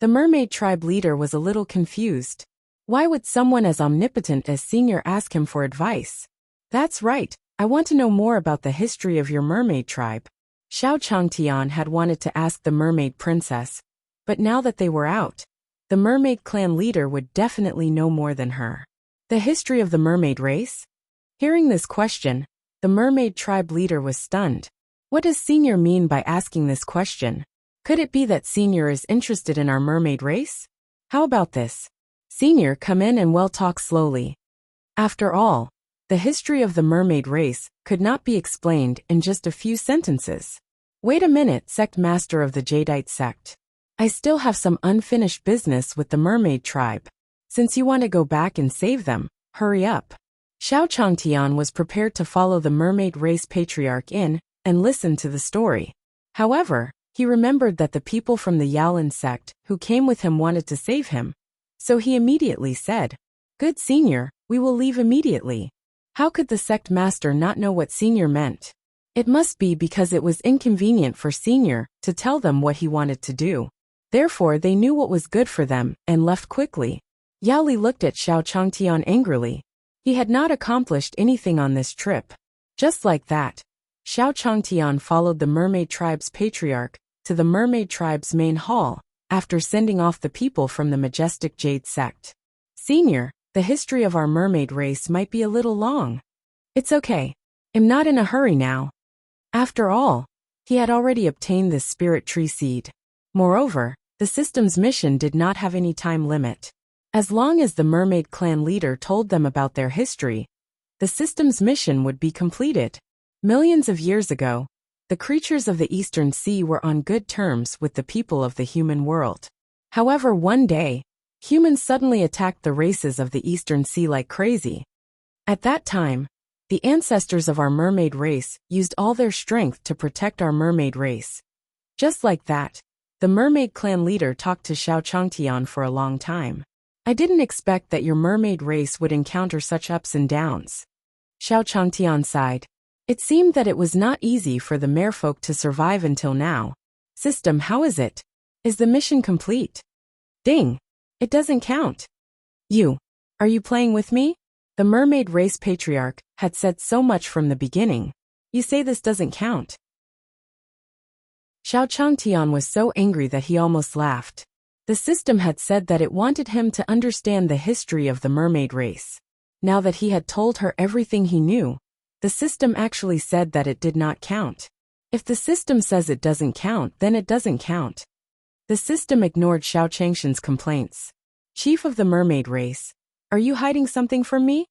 The mermaid tribe leader was a little confused. Why would someone as omnipotent as Senior ask him for advice? That's right, I want to know more about the history of your mermaid tribe. Xiao Changtian had wanted to ask the mermaid princess, but now that they were out, the mermaid clan leader would definitely know more than her. The history of the mermaid race? Hearing this question, the mermaid tribe leader was stunned. What does Senior mean by asking this question? Could it be that Senior is interested in our mermaid race? How about this? Senior, come in and we'll talk slowly. After all, the history of the mermaid race could not be explained in just a few sentences. Wait a minute, sect master of the Jadeite sect. I still have some unfinished business with the mermaid tribe. Since you want to go back and save them, hurry up. Xiao Changtian was prepared to follow the mermaid race patriarch in and listen to the story. However, he remembered that the people from the Yaolin sect who came with him wanted to save him. So he immediately said, Good Senior, we will leave immediately. How could the sect master not know what Senior meant? It must be because it was inconvenient for Senior to tell them what he wanted to do. Therefore they knew what was good for them and left quickly. Yao Li looked at Xiao Changtian angrily. He had not accomplished anything on this trip. Just like that, Xiao Changtian followed the mermaid tribe's patriarch to the mermaid tribe's main hall, after sending off the people from the majestic Jade sect. Senior, the history of our mermaid race might be a little long. It's okay. I'm not in a hurry now. After all, he had already obtained this spirit tree seed. Moreover, the system's mission did not have any time limit. As long as the mermaid clan leader told them about their history, the system's mission would be completed. Millions of years ago, the creatures of the Eastern Sea were on good terms with the people of the human world. However, one day, humans suddenly attacked the races of the Eastern Sea like crazy. At that time, the ancestors of our mermaid race used all their strength to protect our mermaid race. Just like that, the mermaid clan leader talked to Xiao Changtian for a long time. I didn't expect that your mermaid race would encounter such ups and downs. Xiao Changtian sighed. It seemed that it was not easy for the merfolk to survive until now. System, how is it? Is the mission complete? Ding! It doesn't count. Are you playing with me? The mermaid race patriarch had said so much from the beginning. You say this doesn't count. Xiao Changtian was so angry that he almost laughed. The system had said that it wanted him to understand the history of the mermaid race. Now that he had told her everything he knew, the system actually said that it did not count. If the system says it doesn't count, then it doesn't count. The system ignored Xiao Changshan's complaints. Chief of the mermaid race, are you hiding something from me?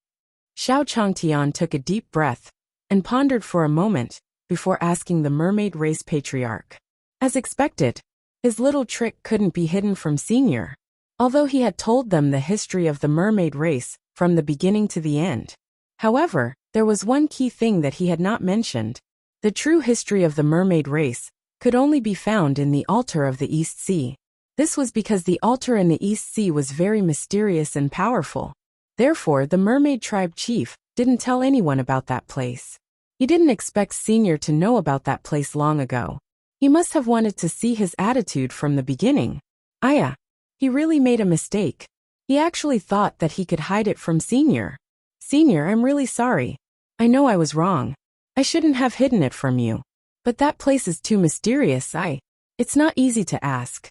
Xiao Changtian took a deep breath and pondered for a moment before asking the mermaid race patriarch. As expected, his little trick couldn't be hidden from Senior. Although he had told them the history of the mermaid race from the beginning to the end. However, there was one key thing that he had not mentioned. The true history of the mermaid race could only be found in the altar of the East Sea. This was because the altar in the East Sea was very mysterious and powerful. Therefore, the mermaid tribe chief didn't tell anyone about that place. He didn't expect Senior to know about that place long ago. He must have wanted to see his attitude from the beginning. He really made a mistake. He actually thought that he could hide it from Senior. Senior, I'm really sorry. I know I was wrong. I shouldn't have hidden it from you. But that place is too mysterious. It's not easy to ask.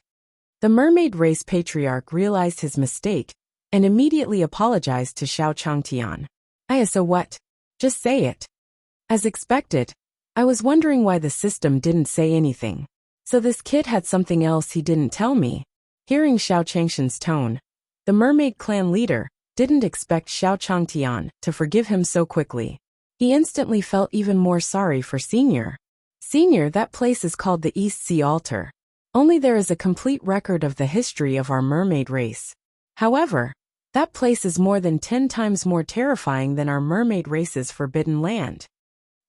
The mermaid race patriarch realized his mistake and immediately apologized to Xiao Changtian. So what? Just say it. As expected, I was wondering why the system didn't say anything. So this kid had something else he didn't tell me. Hearing Xiao Changshan's tone, the mermaid clan leader didn't expect Xiao Changtian to forgive him so quickly. He instantly felt even more sorry for Senior. Senior, that place is called the East Sea Altar. Only there is a complete record of the history of our mermaid race. However, that place is more than 10 times more terrifying than our mermaid race's forbidden land.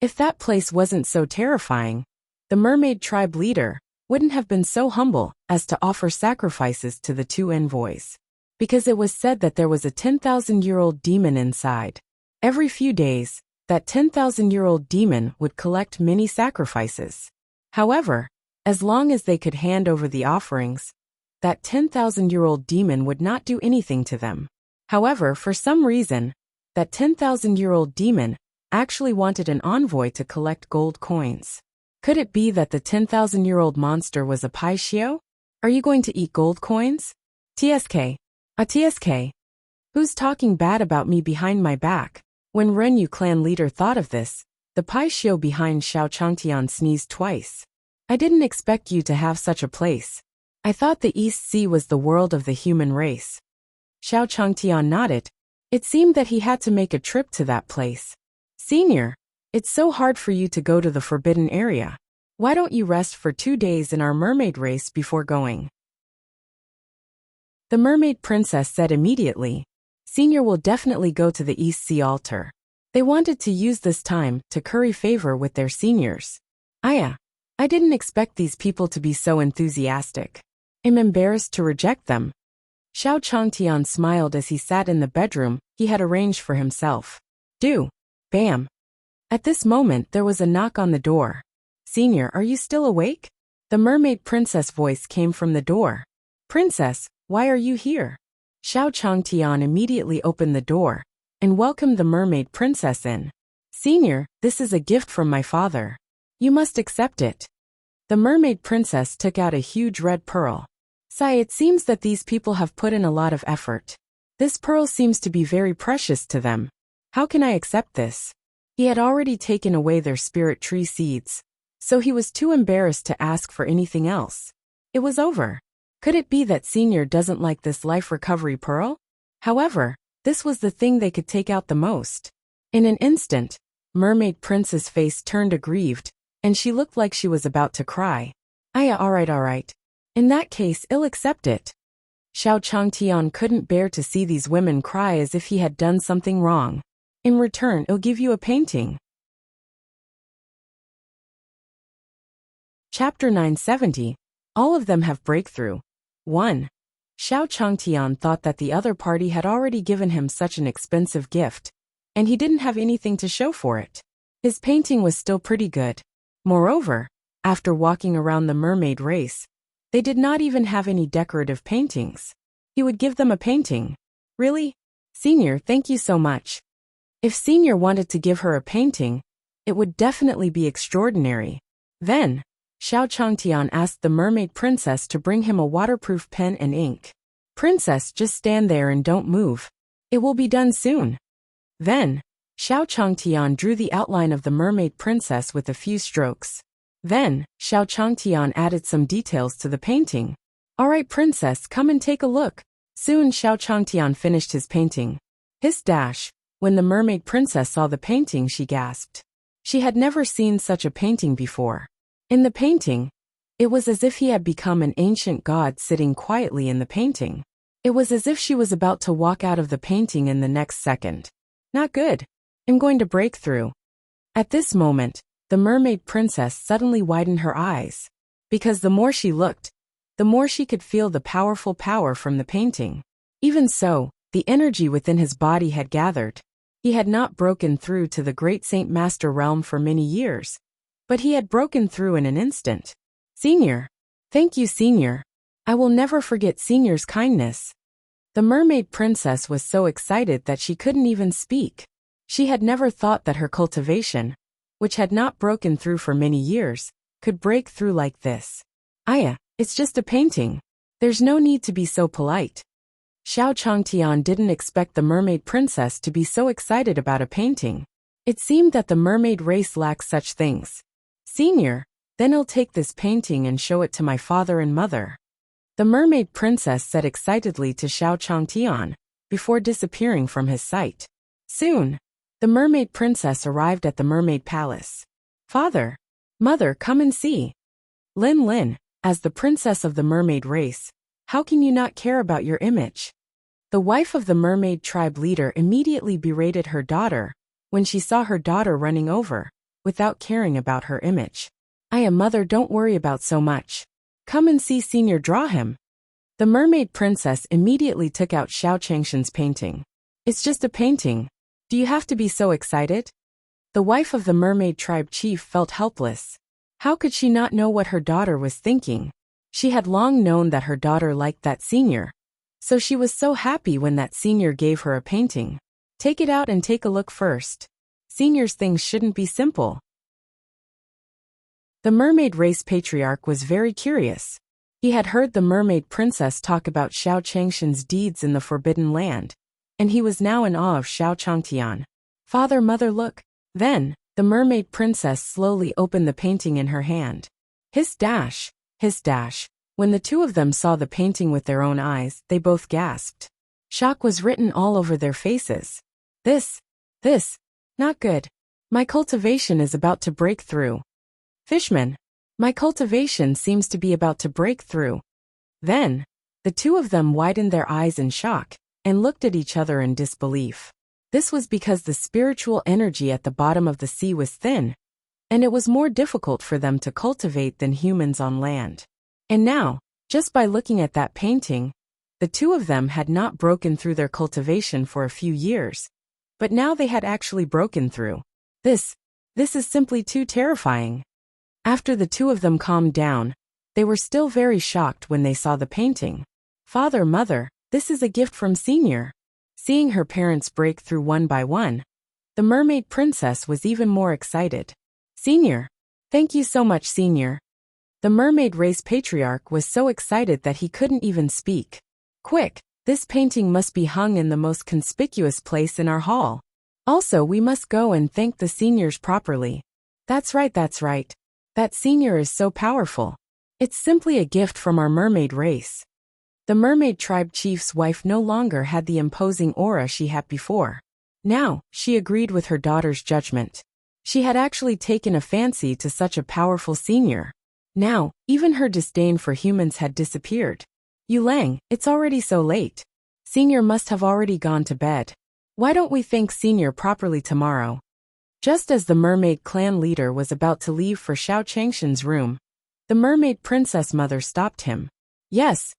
If that place wasn't so terrifying, the mermaid tribe leader wouldn't have been so humble as to offer sacrifices to the two envoys. Because it was said that there was a 10,000-year-old demon inside. Every few days, that 10,000-year-old demon would collect many sacrifices. However, as long as they could hand over the offerings, that 10,000-year-old demon would not do anything to them. However, for some reason, that 10,000-year-old demon actually wanted an envoy to collect gold coins. Could it be that the 10,000-year-old monster was a Paishio? Are you going to eat gold coins? TSK. TSK. Who's talking bad about me behind my back? When Renyu clan leader thought of this, the Paishio behind Xiao Changtian sneezed twice. I didn't expect you to have such a place. I thought the East Sea was the world of the human race. Xiao Changtian nodded. It seemed that he had to make a trip to that place. Senior, it's so hard for you to go to the forbidden area. Why don't you rest for 2 days in our mermaid race before going? The mermaid princess said immediately. Senior will definitely go to the East Sea altar. They wanted to use this time to curry favor with their seniors. I didn't expect these people to be so enthusiastic. I'm embarrassed to reject them. Xiao Changtian smiled as he sat in the bedroom he had arranged for himself. Bam. At this moment there was a knock on the door. Senior, are you still awake? The mermaid princess voice came from the door. Princess, why are you here? Xiao Changtian immediately opened the door and welcomed the mermaid princess in. Senior, this is a gift from my father. You must accept it. The mermaid princess took out a huge red pearl. Sai, it seems that these people have put in a lot of effort. This pearl seems to be very precious to them. How can I accept this? He had already taken away their spirit tree seeds, so he was too embarrassed to ask for anything else. It was over. Could it be that Senior doesn't like this life recovery pearl? However, this was the thing they could take out the most. In an instant, Mermaid Prince's face turned aggrieved, and she looked like she was about to cry. Alright. In that case, I'll accept it. Xiao Changtian couldn't bear to see these women cry as if he had done something wrong. In return, I'll give you a painting. Chapter 970. All of them have breakthrough. 1. Xiao Changtian thought that the other party had already given him such an expensive gift, and he didn't have anything to show for it. His painting was still pretty good. Moreover, after walking around the mermaid race, they did not even have any decorative paintings. He would give them a painting. Really? Senior, thank you so much. If Senior wanted to give her a painting, it would definitely be extraordinary. Then, Xiao Changtian asked the mermaid princess to bring him a waterproof pen and ink. Princess, just stand there and don't move. It will be done soon. Then, Xiao Changtian drew the outline of the mermaid princess with a few strokes. Then, Xiao Changtian added some details to the painting. Alright princess, come and take a look. Soon Xiao Changtian finished his painting. When the mermaid princess saw the painting, she gasped. She had never seen such a painting before. In the painting, it was as if he had become an ancient god sitting quietly in the painting. It was as if she was about to walk out of the painting in the next second. Not good. I'm going to break through. At this moment, the mermaid princess suddenly widened her eyes. Because the more she looked, the more she could feel the powerful power from the painting. Even so, the energy within his body had gathered. He had not broken through to the great Saint Master realm for many years, but he had broken through in an instant. Senior. Thank you, Senior. I will never forget Senior's kindness. The mermaid princess was so excited that she couldn't even speak. She had never thought that her cultivation, which had not broken through for many years, could break through like this. It's just a painting. There's no need to be so polite. Xiao Changtian didn't expect the mermaid princess to be so excited about a painting. It seemed that the mermaid race lacks such things. Senior, then I'll take this painting and show it to my father and mother. The mermaid princess said excitedly to Xiao Changtian, before disappearing from his sight. Soon, the mermaid princess arrived at the mermaid palace. Father, mother, come and see. Lin, as the princess of the mermaid race, how can you not care about your image? The wife of the mermaid tribe leader immediately berated her daughter when she saw her daughter running over, without caring about her image. Mother, don't worry about so much. Come and see Senior draw him. The mermaid princess immediately took out Xiao Changshan's painting. It's just a painting. Do you have to be so excited? The wife of the mermaid tribe chief felt helpless. How could she not know what her daughter was thinking? She had long known that her daughter liked that senior. So she was so happy when that senior gave her a painting. Take it out and take a look first. Senior's things shouldn't be simple. The mermaid race patriarch was very curious. He had heard the mermaid princess talk about Xiao Changshan's deeds in the Forbidden Land, and he was now in awe of Xiao Changtian. Father, mother, look. Then, the mermaid princess slowly opened the painting in her hand. Hiss dash. When the two of them saw the painting with their own eyes, they both gasped. Shock was written all over their faces. This, not good. My cultivation is about to break through. Fishman, my cultivation seems to be about to break through. Then, the two of them widened their eyes in shock, and looked at each other in disbelief. This was because the spiritual energy at the bottom of the sea was thin, and it was more difficult for them to cultivate than humans on land. And now, just by looking at that painting, the two of them had not broken through their cultivation for a few years, but now they had actually broken through. This is simply too terrifying. After the two of them calmed down, they were still very shocked when they saw the painting. Father, mother, this is a gift from Senior. Seeing her parents break through one by one, the mermaid princess was even more excited. Senior. Thank you so much, Senior. The mermaid race patriarch was so excited that he couldn't even speak. Quick, this painting must be hung in the most conspicuous place in our hall. Also, we must go and thank the seniors properly. That's right. That senior is so powerful. It's simply a gift from our mermaid race. The mermaid tribe chief's wife no longer had the imposing aura she had before. Now, she agreed with her daughter's judgment. She had actually taken a fancy to such a powerful senior. Now, even her disdain for humans had disappeared. Yulang, it's already so late. Senior must have already gone to bed. Why don't we thank Senior properly tomorrow? Just as the mermaid clan leader was about to leave for Xiao Changshan's room, the mermaid princess mother stopped him. Yes,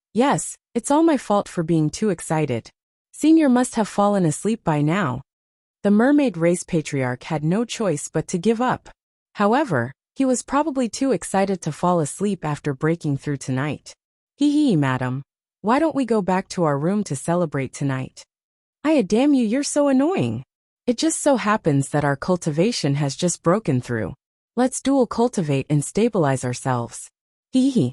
it's all my fault for being too excited. Senior must have fallen asleep by now. The mermaid race patriarch had no choice but to give up. However, he was probably too excited to fall asleep after breaking through tonight. Hee, madam. Why don't we go back to our room to celebrate tonight? Damn you, you're so annoying. It just so happens that our cultivation has just broken through. Let's dual cultivate and stabilize ourselves. Hee.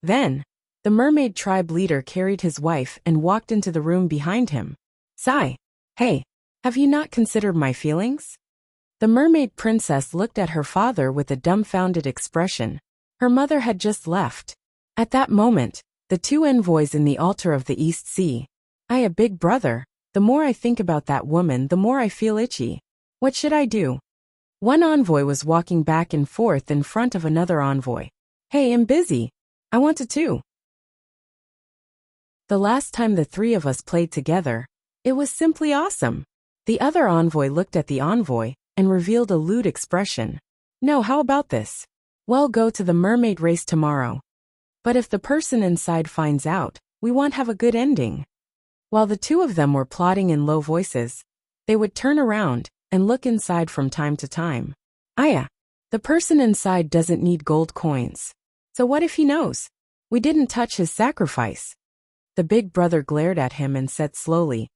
Then, the mermaid tribe leader carried his wife and walked into the room behind him. Sigh. Hey, have you not considered my feelings? The mermaid princess looked at her father with a dumbfounded expression. Her mother had just left. At that moment, the two envoys in the altar of the East Sea. A big brother. The more I think about that woman, the more I feel itchy. What should I do? One envoy was walking back and forth in front of another envoy. Hey, I'm busy. I want to too. The last time the three of us played together, it was simply awesome. The other envoy looked at the envoy and revealed a lewd expression. No, how about this? Well, go to the mermaid race tomorrow. But if the person inside finds out, we won't have a good ending. While the two of them were plotting in low voices, they would turn around and look inside from time to time. The person inside doesn't need gold coins. So what if he knows? We didn't touch his sacrifice. The big brother glared at him and said slowly,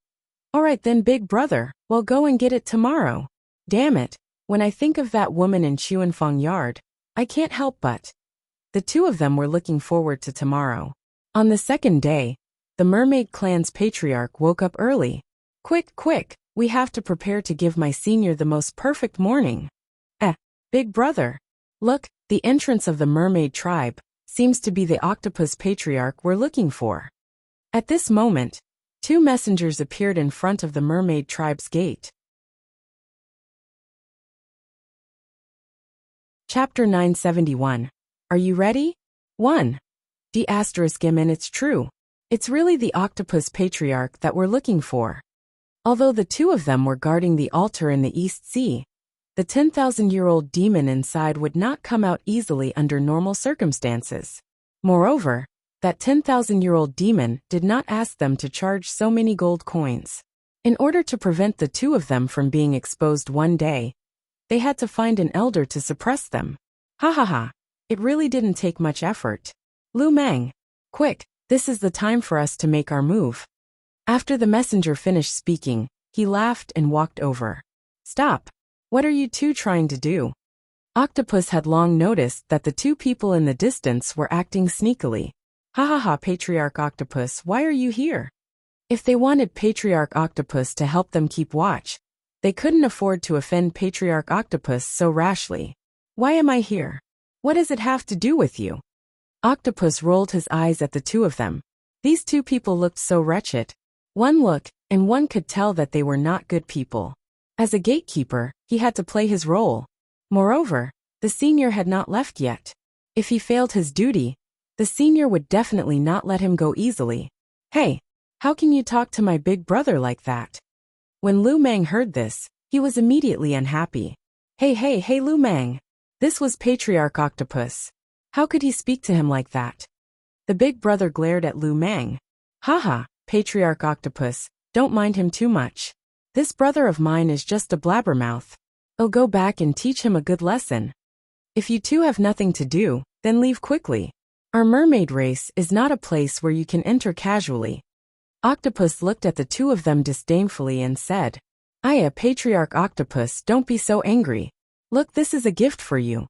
All right then, big brother, well, go and get it tomorrow. Damn it, when I think of that woman in Chuanfeng Yard, I can't help but. The two of them were looking forward to tomorrow. On the second day, the mermaid clan's patriarch woke up early. Quick, we have to prepare to give my senior the most perfect morning. Big brother. Look, the entrance of the mermaid tribe seems to be the octopus patriarch we're looking for. At this moment, two messengers appeared in front of the mermaid tribe's gate. Chapter 971. Are you ready? 1. And it's true. It's really the octopus patriarch that we're looking for. Although the two of them were guarding the altar in the East Sea, the 10,000-year-old demon inside would not come out easily under normal circumstances. Moreover, that 10,000-year-old demon did not ask them to charge so many gold coins. In order to prevent the two of them from being exposed one day, they had to find an elder to suppress them. Ha ha ha. It really didn't take much effort. Lu Meng. Quick, this is the time for us to make our move. After the messenger finished speaking, he laughed and walked over. Stop. What are you two trying to do? Octopus had long noticed that the two people in the distance were acting sneakily. Ha ha ha, Patriarch Octopus, why are you here? If they wanted Patriarch Octopus to help them keep watch, they couldn't afford to offend Patriarch Octopus so rashly. Why am I here? What does it have to do with you? Octopus rolled his eyes at the two of them. These two people looked so wretched. One look, and one could tell that they were not good people. As a gatekeeper, he had to play his role. Moreover, the senior had not left yet. If he failed his duty, the senior would definitely not let him go easily. Hey, how can you talk to my big brother like that? When Lu Meng heard this, he was immediately unhappy. Hey Lu Meng. This was Patriarch Octopus. How could he speak to him like that? The big brother glared at Lu Meng. Haha, Patriarch Octopus, don't mind him too much. This brother of mine is just a blabbermouth. I'll go back and teach him a good lesson. If you two have nothing to do, then leave quickly. Our mermaid race is not a place where you can enter casually. Octopus looked at the two of them disdainfully and said, Patriarch Octopus, don't be so angry. Look, this is a gift for you.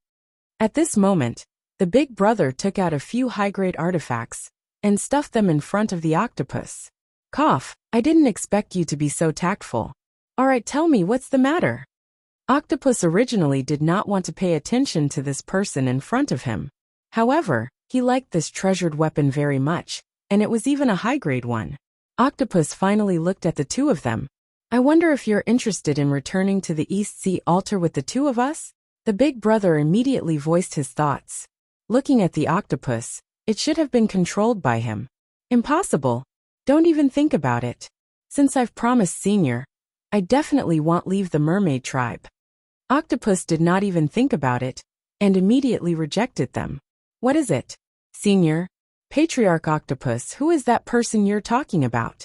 At this moment, the big brother took out a few high-grade artifacts and stuffed them in front of the octopus. Cough, I didn't expect you to be so tactful. Alright, tell me what's the matter. Octopus originally did not want to pay attention to this person in front of him. However, he liked this treasured weapon very much, and it was even a high-grade one. Octopus finally looked at the two of them. I wonder if you're interested in returning to the East Sea altar with the two of us? The big brother immediately voiced his thoughts. Looking at the octopus, it should have been controlled by him. Impossible. Don't even think about it. Since I've promised Senior, I definitely won't leave the mermaid tribe. Octopus did not even think about it, and immediately rejected them. What is it? Senior? Patriarch Octopus, who is that person you're talking about?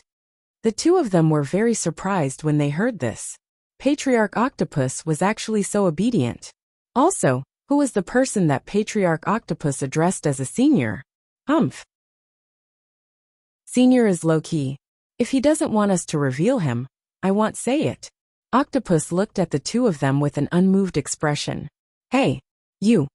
The two of them were very surprised when they heard this. Patriarch Octopus was actually so obedient. Also, who was the person that Patriarch Octopus addressed as a senior? Humph. Senior is low-key. If he doesn't want us to reveal him, I won't say it. Octopus looked at the two of them with an unmoved expression. Hey, you.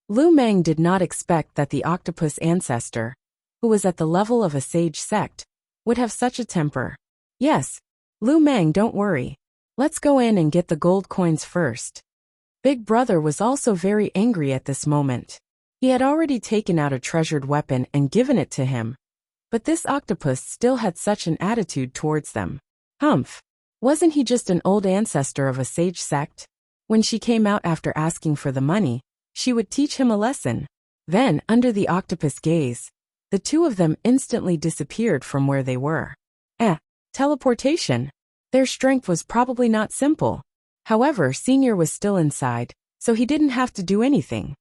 Lu Meng did not expect that the octopus ancestor, who was at the level of a sage sect, would have such a temper. Yes, Lu Meng, don't worry. Let's go in and get the gold coins first. Big Brother was also very angry at this moment. He had already taken out a treasured weapon and given it to him. But this octopus still had such an attitude towards them. Humph. Wasn't he just an old ancestor of a sage sect? When she came out after asking for the money, she would teach him a lesson. Then, under the octopus gaze, the two of them instantly disappeared from where they were. Teleportation. Their strength was probably not simple. However, Senior was still inside, so he didn't have to do anything.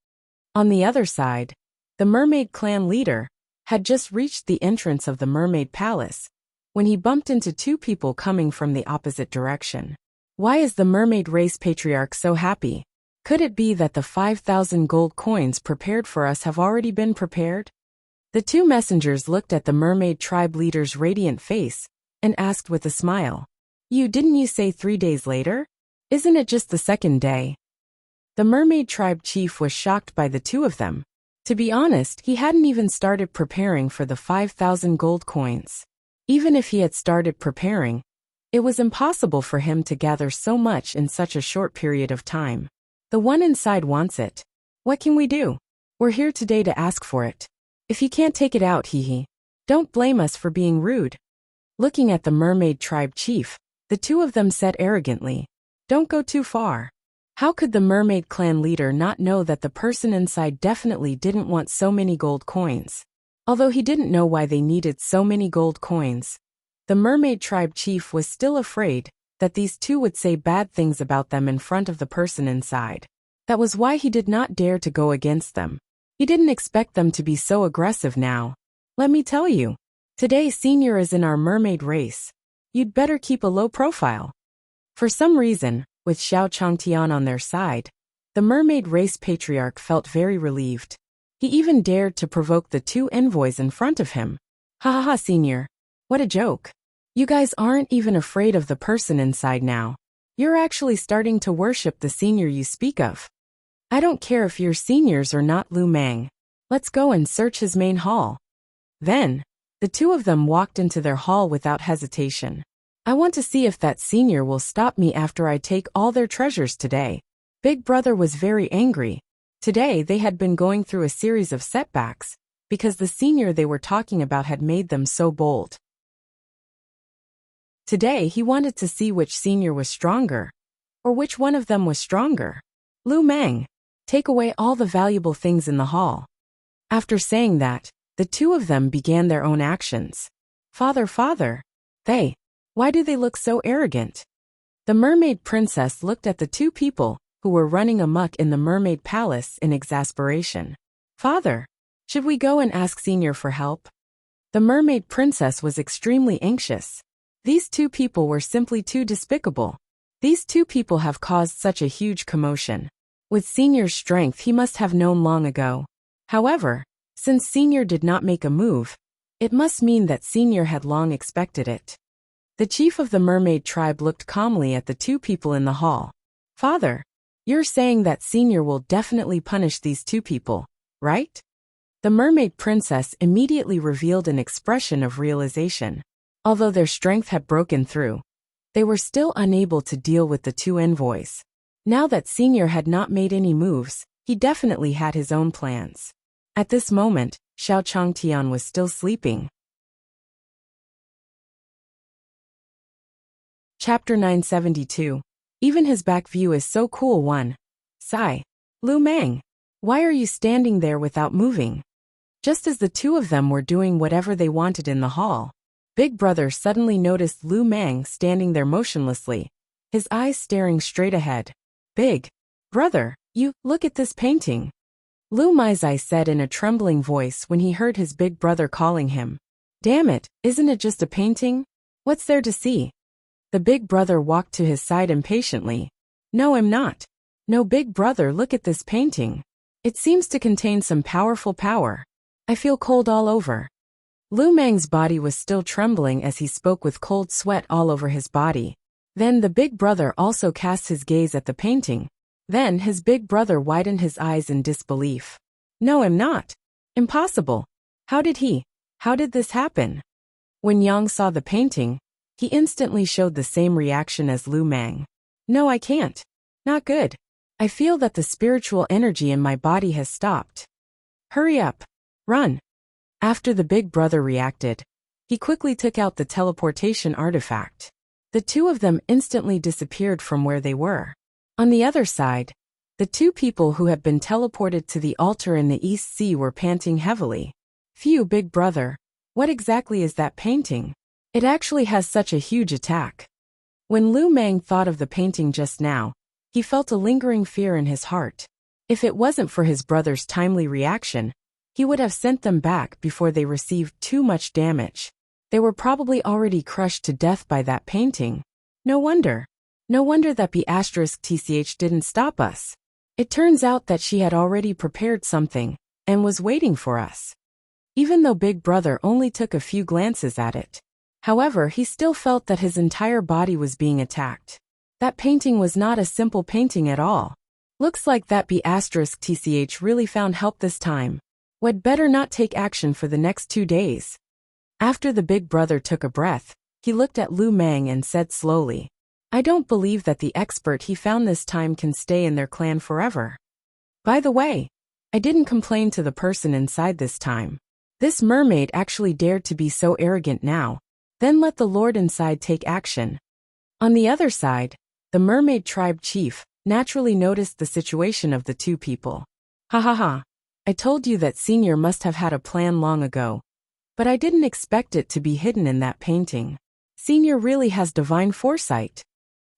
On the other side, the mermaid clan leader had just reached the entrance of the mermaid palace when he bumped into two people coming from the opposite direction. Why is the mermaid race patriarch so happy? Could it be that the 5,000 gold coins prepared for us have already been prepared? The two messengers looked at the mermaid tribe leader's radiant face and asked with a smile, Didn't you say 3 days later? Isn't it just the second day? The mermaid tribe chief was shocked by the two of them. To be honest, he hadn't even started preparing for the 5,000 gold coins. Even if he had started preparing, it was impossible for him to gather so much in such a short period of time. The one inside wants it. What can we do? We're here today to ask for it. If you can't take it out, don't blame us for being rude. Looking at the mermaid tribe chief, the two of them said arrogantly, Don't go too far. How could the mermaid clan leader not know that the person inside definitely didn't want so many gold coins? Although he didn't know why they needed so many gold coins, the mermaid tribe chief was still afraid that these two would say bad things about them in front of the person inside. That was why he did not dare to go against them. He didn't expect them to be so aggressive now. Let me tell you. Today Senior is in our mermaid race. You'd better keep a low profile. For some reason, with Xiao Changtian on their side, the mermaid race patriarch felt very relieved. He even dared to provoke the two envoys in front of him. Ha ha ha, Senior. What a joke. You guys aren't even afraid of the person inside now. You're actually starting to worship the Senior you speak of. I don't care if you're seniors or not, Lu Mang. Let's go and search his main hall. Then, the two of them walked into their hall without hesitation. I want to see if that Senior will stop me after I take all their treasures today. Big Brother was very angry. Today they had been going through a series of setbacks, because the Senior they were talking about had made them so bold. Today he wanted to see which Senior was stronger, or which one of them was stronger. Lu Mang, take away all the valuable things in the hall. After saying that, the two of them began their own actions. Father, why do they look so arrogant? The mermaid princess looked at the two people who were running amok in the mermaid palace in exasperation. Father, should we go and ask Senior for help? The mermaid princess was extremely anxious. These two people were simply too despicable. These two people have caused such a huge commotion. With Senior's strength he must have known long ago. However, since Senior did not make a move, it must mean that Senior had long expected it. The chief of the mermaid tribe looked calmly at the two people in the hall. Father, you're saying that Senior will definitely punish these two people, right? The mermaid princess immediately revealed an expression of realization. Although their strength had broken through, they were still unable to deal with the two envoys. Now that Senior had not made any moves, he definitely had his own plans. At this moment, Xiao Changtian was still sleeping. Chapter 972. Even his back view is so cool. 1. Sigh. Lu Mang, why are you standing there without moving? Just as the two of them were doing whatever they wanted in the hall, Big Brother suddenly noticed Lu Mang standing there motionlessly, his eyes staring straight ahead. Big Brother, you, look at this painting. Lu Maizai said in a trembling voice when he heard his big brother calling him. Damn it, isn't it just a painting? What's there to see? The big brother walked to his side impatiently. No, I'm not. No, Big Brother, look at this painting. It seems to contain some powerful power. I feel cold all over. Lu Mang's body was still trembling as he spoke with cold sweat all over his body. Then the big brother also cast his gaze at the painting. Then his big brother widened his eyes in disbelief. No, I'm not. Impossible. How did this happen? When Yang saw the painting, he instantly showed the same reaction as Lu Mang. No, I can't. Not good. I feel that the spiritual energy in my body has stopped. Hurry up. Run. After the big brother reacted, he quickly took out the teleportation artifact. The two of them instantly disappeared from where they were. On the other side, the two people who had been teleported to the altar in the East Sea were panting heavily. Phew, Big Brother, what exactly is that painting? It actually has such a huge attack. When Lu Mang thought of the painting just now, he felt a lingering fear in his heart. If it wasn't for his brother's timely reaction, he would have sent them back before they received too much damage. They were probably already crushed to death by that painting. No wonder that B*TCH didn't stop us. It turns out that she had already prepared something and was waiting for us. Even though Big Brother only took a few glances at it. However, he still felt that his entire body was being attacked. That painting was not a simple painting at all. Looks like that B*TCH really found help this time. We'd better not take action for the next 2 days. After the big brother took a breath, he looked at Lu Mang and said slowly, I don't believe that the expert he found this time can stay in their clan forever. By the way, I didn't complain to the person inside this time. This mermaid actually dared to be so arrogant now. Then let the lord inside take action. On the other side, the mermaid tribe chief naturally noticed the situation of the two people. Ha ha ha. I told you that Senior must have had a plan long ago. But I didn't expect it to be hidden in that painting. Senior really has divine foresight.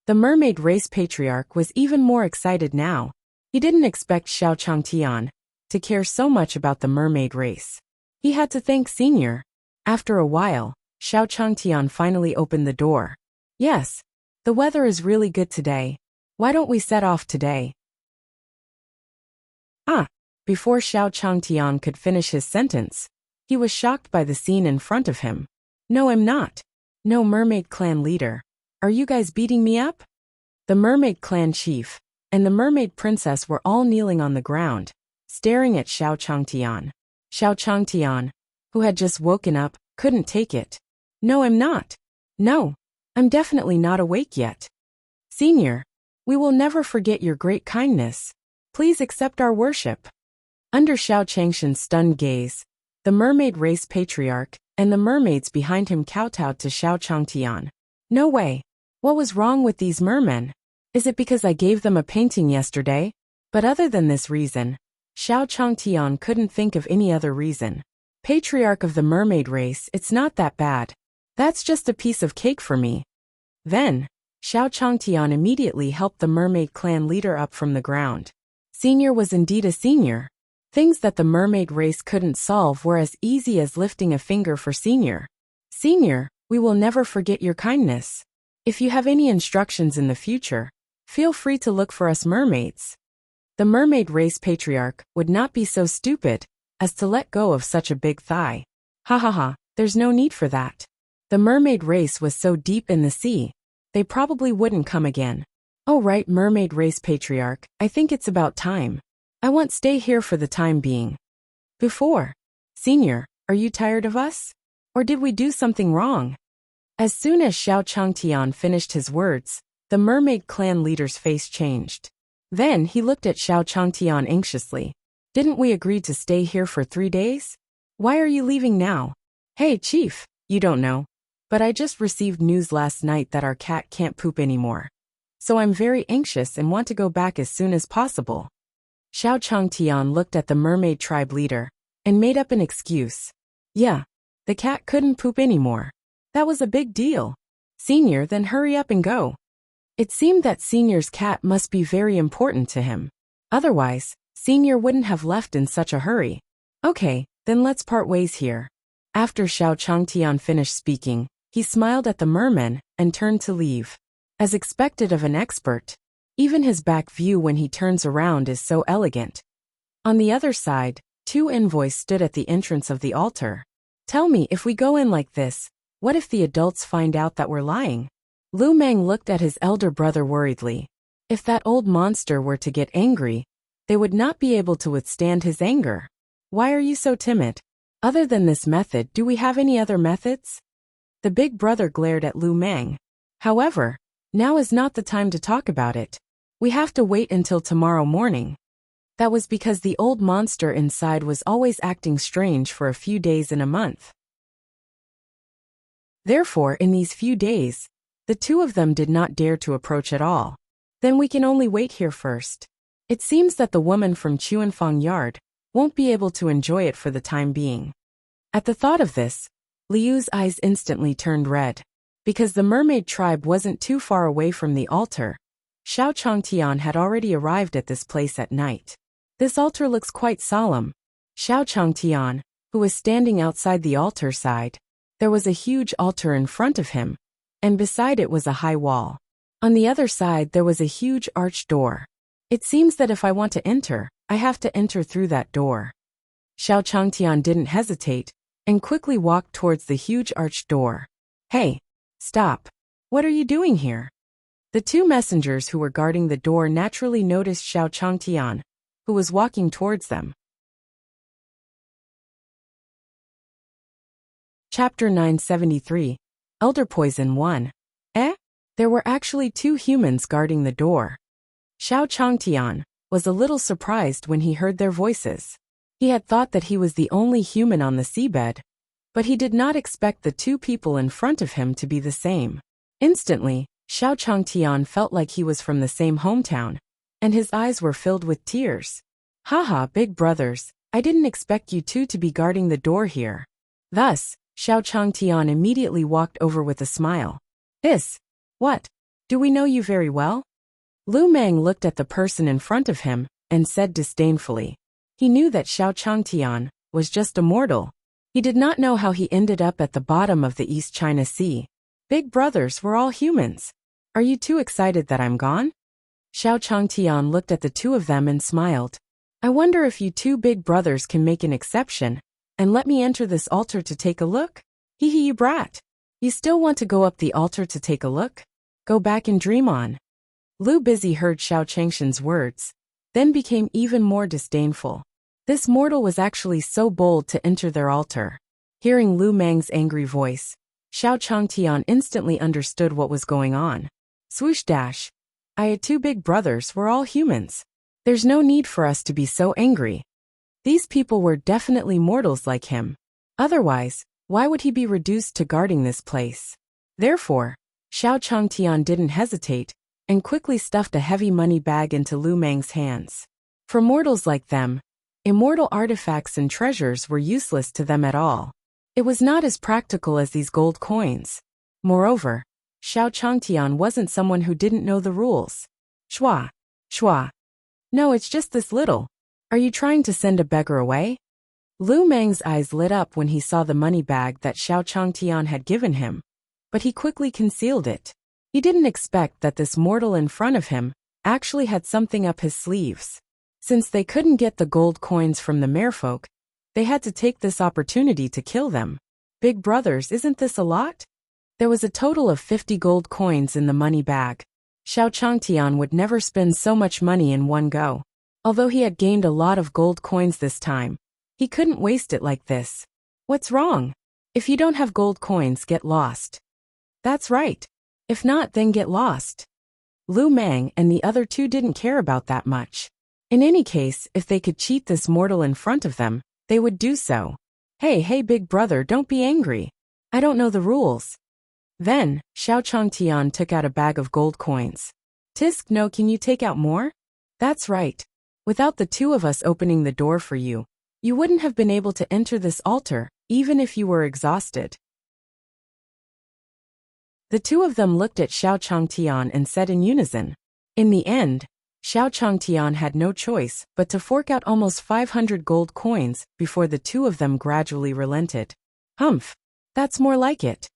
The mermaid race patriarch was even more excited now. He didn't expect Xiao Changtian to care so much about the mermaid race. He had to thank Senior. After a while, Xiao Changtian finally opened the door. Yes, the weather is really good today. Why don't we set off today? Before Xiao Changtian could finish his sentence, he was shocked by the scene in front of him. No, I'm not. No, Mermaid Clan leader. Are you guys beating me up? The Mermaid Clan chief and the Mermaid Princess were all kneeling on the ground, staring at Xiao Changtian. Xiao Changtian, who had just woken up, couldn't take it. No, I'm not. No, I'm definitely not awake yet. Senior, we will never forget your great kindness. Please accept our worship. Under Xiao Changshan's stunned gaze, the mermaid race patriarch and the mermaids behind him kowtowed to Xiao Changtian. No way. What was wrong with these mermen? Is it because I gave them a painting yesterday? But other than this reason, Xiao Changtian couldn't think of any other reason. Patriarch of the mermaid race, it's not that bad. That's just a piece of cake for me. Then, Xiao Changtian immediately helped the mermaid clan leader up from the ground. Senior was indeed a senior. Things that the mermaid race couldn't solve were as easy as lifting a finger for Senior. Senior, we will never forget your kindness. If you have any instructions in the future, feel free to look for us mermaids. The mermaid race patriarch would not be so stupid as to let go of such a big thigh. Ha ha ha, there's no need for that. The mermaid race was so deep in the sea, they probably wouldn't come again. Oh right, mermaid race patriarch, I think it's about time. I won't stay here for the time being. Before. Senior, are you tired of us? Or did we do something wrong? As soon as Xiao Changtian finished his words, the mermaid clan leader's face changed. Then he looked at Xiao Changtian anxiously. Didn't we agree to stay here for 3 days? Why are you leaving now? Hey, Chief, you don't know. But I just received news last night that our cat can't poop anymore. So I'm very anxious and want to go back as soon as possible. Xiao Changtian looked at the mermaid tribe leader and made up an excuse. Yeah, the cat couldn't poop anymore. That was a big deal. Senior, then hurry up and go. It seemed that Senior's cat must be very important to him. Otherwise, Senior wouldn't have left in such a hurry. Okay, then let's part ways here. After Xiao Changtian finished speaking, he smiled at the merman and turned to leave. As expected of an expert, even his back view when he turns around is so elegant. On the other side, 2 envoys stood at the entrance of the altar. Tell me, if we go in like this, what if the adults find out that we're lying? Lu Meng looked at his elder brother worriedly. If that old monster were to get angry, they would not be able to withstand his anger. Why are you so timid? Other than this method, do we have any other methods? The big brother glared at Lu Meng. However, now is not the time to talk about it. We have to wait until tomorrow morning. That was because the old monster inside was always acting strange for a few days in a month. Therefore, in these few days, the 2 of them did not dare to approach at all. Then we can only wait here first. It seems that the woman from Chuanfang Yard won't be able to enjoy it for the time being. At the thought of this, Liu's eyes instantly turned red. Because the mermaid tribe wasn't too far away from the altar, Xiao Changtian had already arrived at this place at night. This altar looks quite solemn. Xiao Changtian, who was standing outside the altar side, there was a huge altar in front of him, and beside it was a high wall. On the other side there was a huge arched door. It seems that if I want to enter, I have to enter through that door. Xiao Changtian didn't hesitate, and quickly walked towards the huge arched door. Hey! Stop. What are you doing here? The 2 messengers who were guarding the door naturally noticed Xiao Changtian, who was walking towards them. Chapter 973. Elder Poison 1. There were actually 2 humans guarding the door. Xiao Changtian was a little surprised when he heard their voices. He had thought that he was the only human on the seabed, but he did not expect the 2 people in front of him to be the same. Instantly, Xiao Changtian felt like he was from the same hometown, and his eyes were filled with tears. Haha, big brothers, I didn't expect you 2 to be guarding the door here. Thus, Xiao Changtian immediately walked over with a smile. What? Do we know you very well? Lu Meng looked at the person in front of him and said disdainfully. He knew that Xiao Changtian was just a mortal. He did not know how he ended up at the bottom of the East China Sea. Big brothers were all humans. Are you too excited that I'm gone? Xiao Changtian looked at the two of them and smiled. I wonder if you two big brothers can make an exception and let me enter this altar to take a look? Hee hee, you brat. You still want to go up the altar to take a look? Go back and dream on. Lu Busy heard Xiao Changshan's words, then became even more disdainful. This mortal was actually so bold to enter their altar. Hearing Lu Mang's angry voice, Xiao Changtian instantly understood what was going on. Swoosh dash. I had two big brothers, we're all humans. There's no need for us to be so angry. These people were definitely mortals like him. Otherwise, why would he be reduced to guarding this place? Therefore, Xiao Changtian didn't hesitate and quickly stuffed a heavy money bag into Lu Mang's hands. For mortals like them, immortal artifacts and treasures were useless to them at all. It was not as practical as these gold coins. Moreover, Xiao Changtian wasn't someone who didn't know the rules. Shua. No, it's just this little. Are you trying to send a beggar away? Lu Mang's eyes lit up when he saw the money bag that Xiao Changtian had given him, but he quickly concealed it. He didn't expect that this mortal in front of him actually had something up his sleeves. Since they couldn't get the gold coins from the merfolk, they had to take this opportunity to kill them. Big brothers, isn't this a lot? There was a total of 50 gold coins in the money bag. Xiao Changtian would never spend so much money in one go. Although he had gained a lot of gold coins this time, he couldn't waste it like this. What's wrong? If you don't have gold coins, get lost. That's right. If not, then get lost. Lu Mang and the other two didn't care about that much. In any case, if they could cheat this mortal in front of them, they would do so. Hey big brother, don't be angry. I don't know the rules. Then, Xiao Changtian took out a bag of gold coins. Tisk, no, can you take out more? That's right. Without the two of us opening the door for you, you wouldn't have been able to enter this altar, even if you were exhausted. The two of them looked at Xiao Changtian and said in unison. In the end, Xiao Changtian had no choice but to fork out almost 500 gold coins before the two of them gradually relented. Humph, that's more like it.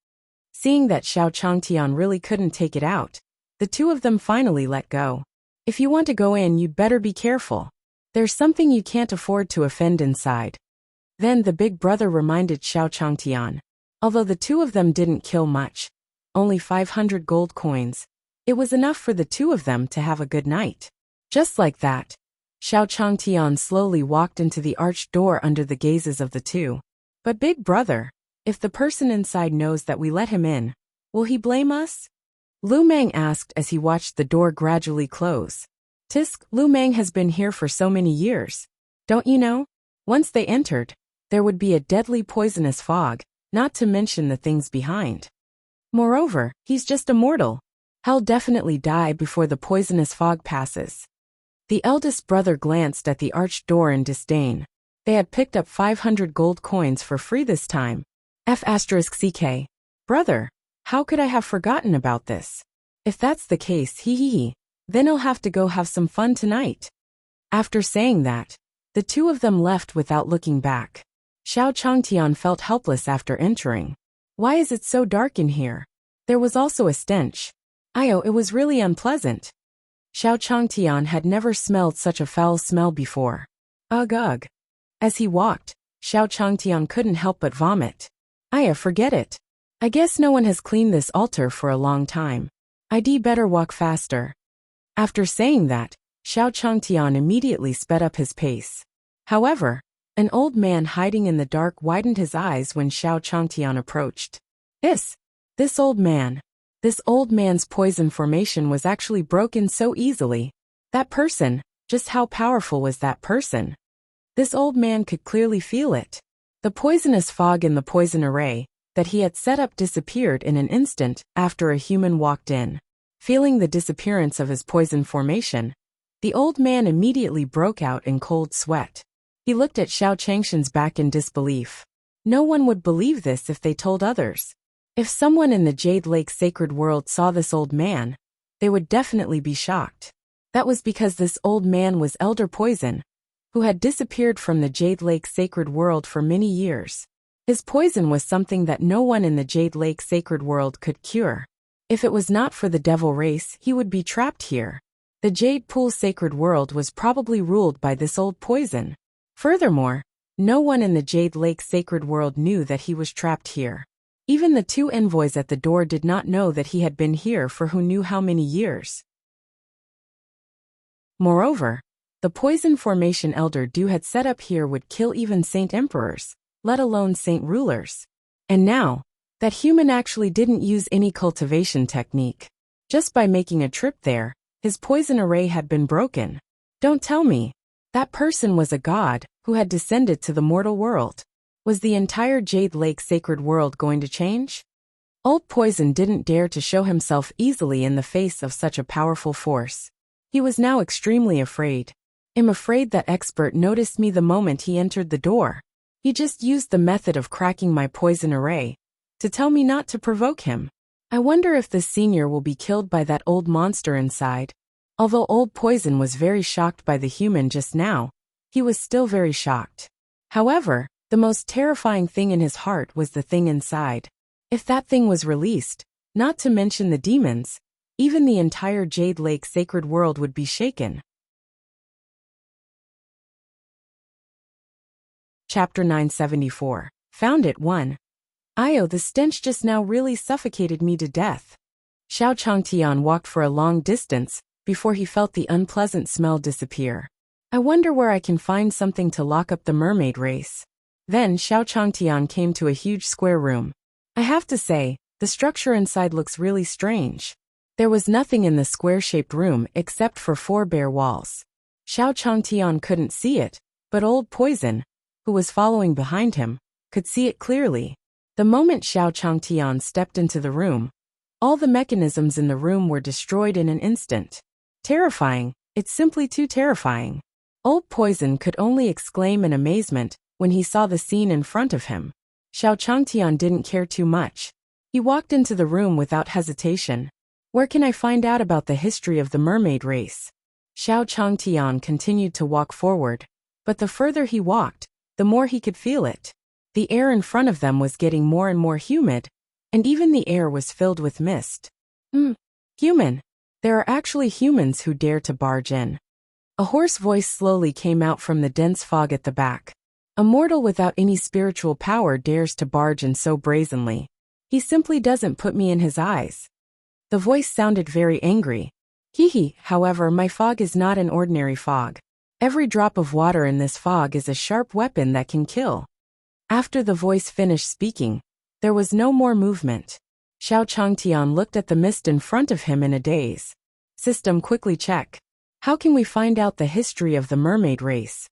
Seeing that Xiao Changtian really couldn't take it out, the two of them finally let go. If you want to go in, you'd better be careful. There's something you can't afford to offend inside. Then the big brother reminded Xiao Changtian. Although the two of them didn't kill much, only 500 gold coins, it was enough for the two of them to have a good night. Just like that, Xiao Changtian slowly walked into the arched door under the gazes of the two. But big brother, if the person inside knows that we let him in, will he blame us? Lu Mang asked as he watched the door gradually close. Tisk, Lu Mang has been here for so many years. Don't you know? Once they entered, there would be a deadly poisonous fog, not to mention the things behind. Moreover, he's just a mortal. He'll definitely die before the poisonous fog passes. The eldest brother glanced at the arched door in disdain. They had picked up 500 gold coins for free this time. F***ck. Brother, how could I have forgotten about this? If that's the case, then I'll have to go have some fun tonight. After saying that, the two of them left without looking back. Xiao Changtian felt helpless after entering. Why is it so dark in here? There was also a stench. It was really unpleasant. Xiao Changtian had never smelled such a foul smell before. Ugh. As he walked, Xiao Changtian couldn't help but vomit. Forget it. I guess no one has cleaned this altar for a long time. I'd better walk faster. After saying that, Xiao Changtian immediately sped up his pace. However, an old man hiding in the dark widened his eyes when Xiao Changtian approached. This old man's poison formation was actually broken so easily. That person, just how powerful was that person? This old man could clearly feel it. The poisonous fog in the poison array that he had set up disappeared in an instant after a human walked in. Feeling the disappearance of his poison formation, the old man immediately broke out in cold sweat. He looked at Xiao Changshan's back in disbelief. No one would believe this if they told others. If someone in the Jade Lake Sacred World saw this old man, they would definitely be shocked. That was because this old man was elder poison, who had disappeared from the Jade Lake Sacred World for many years. His poison was something that no one in the Jade Lake Sacred World could cure. If it was not for the devil race, he would be trapped here. The Jade Pool Sacred World was probably ruled by this old poison. Furthermore, no one in the Jade Lake Sacred World knew that he was trapped here. Even the two envoys at the door did not know that he had been here for who knew how many years. Moreover, the poison formation Elder Du had set up here would kill even saint emperors, let alone saint rulers. And now, that human actually didn't use any cultivation technique. Just by making a trip there, his poison array had been broken. Don't tell me. That person was a god, who had descended to the mortal world. Was the entire Jade Lake Sacred World going to change? Old Poison didn't dare to show himself easily in the face of such a powerful force. He was now extremely afraid. I'm afraid that expert noticed me the moment he entered the door. He just used the method of cracking my poison array to tell me not to provoke him. I wonder if the senior will be killed by that old monster inside. Although Old Poison was very shocked by the human just now, he was still very shocked. However, the most terrifying thing in his heart was the thing inside. If that thing was released, not to mention the demons, even the entire Jade Lake Sacred World would be shaken. Chapter 974. Found it 1. The stench just now really suffocated me to death. Xiao Changtian walked for a long distance before he felt the unpleasant smell disappear. I wonder where I can find something to lock up the mermaid race. Then Xiao Changtian came to a huge square room. I have to say, the structure inside looks really strange. There was nothing in the square-shaped room except for 4 bare walls. Xiao Changtian couldn't see it, but Old Poison, who was following behind him, could see it clearly. The moment Xiao Changtian stepped into the room, all the mechanisms in the room were destroyed in an instant. Terrifying, it's simply too terrifying. Old Poison could only exclaim in amazement when he saw the scene in front of him. Xiao Changtian didn't care too much. He walked into the room without hesitation. Where can I find out about the history of the mermaid race? Xiao Changtian continued to walk forward, but the further he walked, the more he could feel it. The air in front of them was getting more and more humid, and even the air was filled with mist. Human. There are actually humans who dare to barge in. A hoarse voice slowly came out from the dense fog at the back. A mortal without any spiritual power dares to barge in so brazenly. He simply doesn't put me in his eyes. The voice sounded very angry. However, my fog is not an ordinary fog. Every drop of water in this fog is a sharp weapon that can kill. After the voice finished speaking, there was no more movement. Xiao Changtian looked at the mist in front of him in a daze. System, quickly check. How can we find out the history of the mermaid race?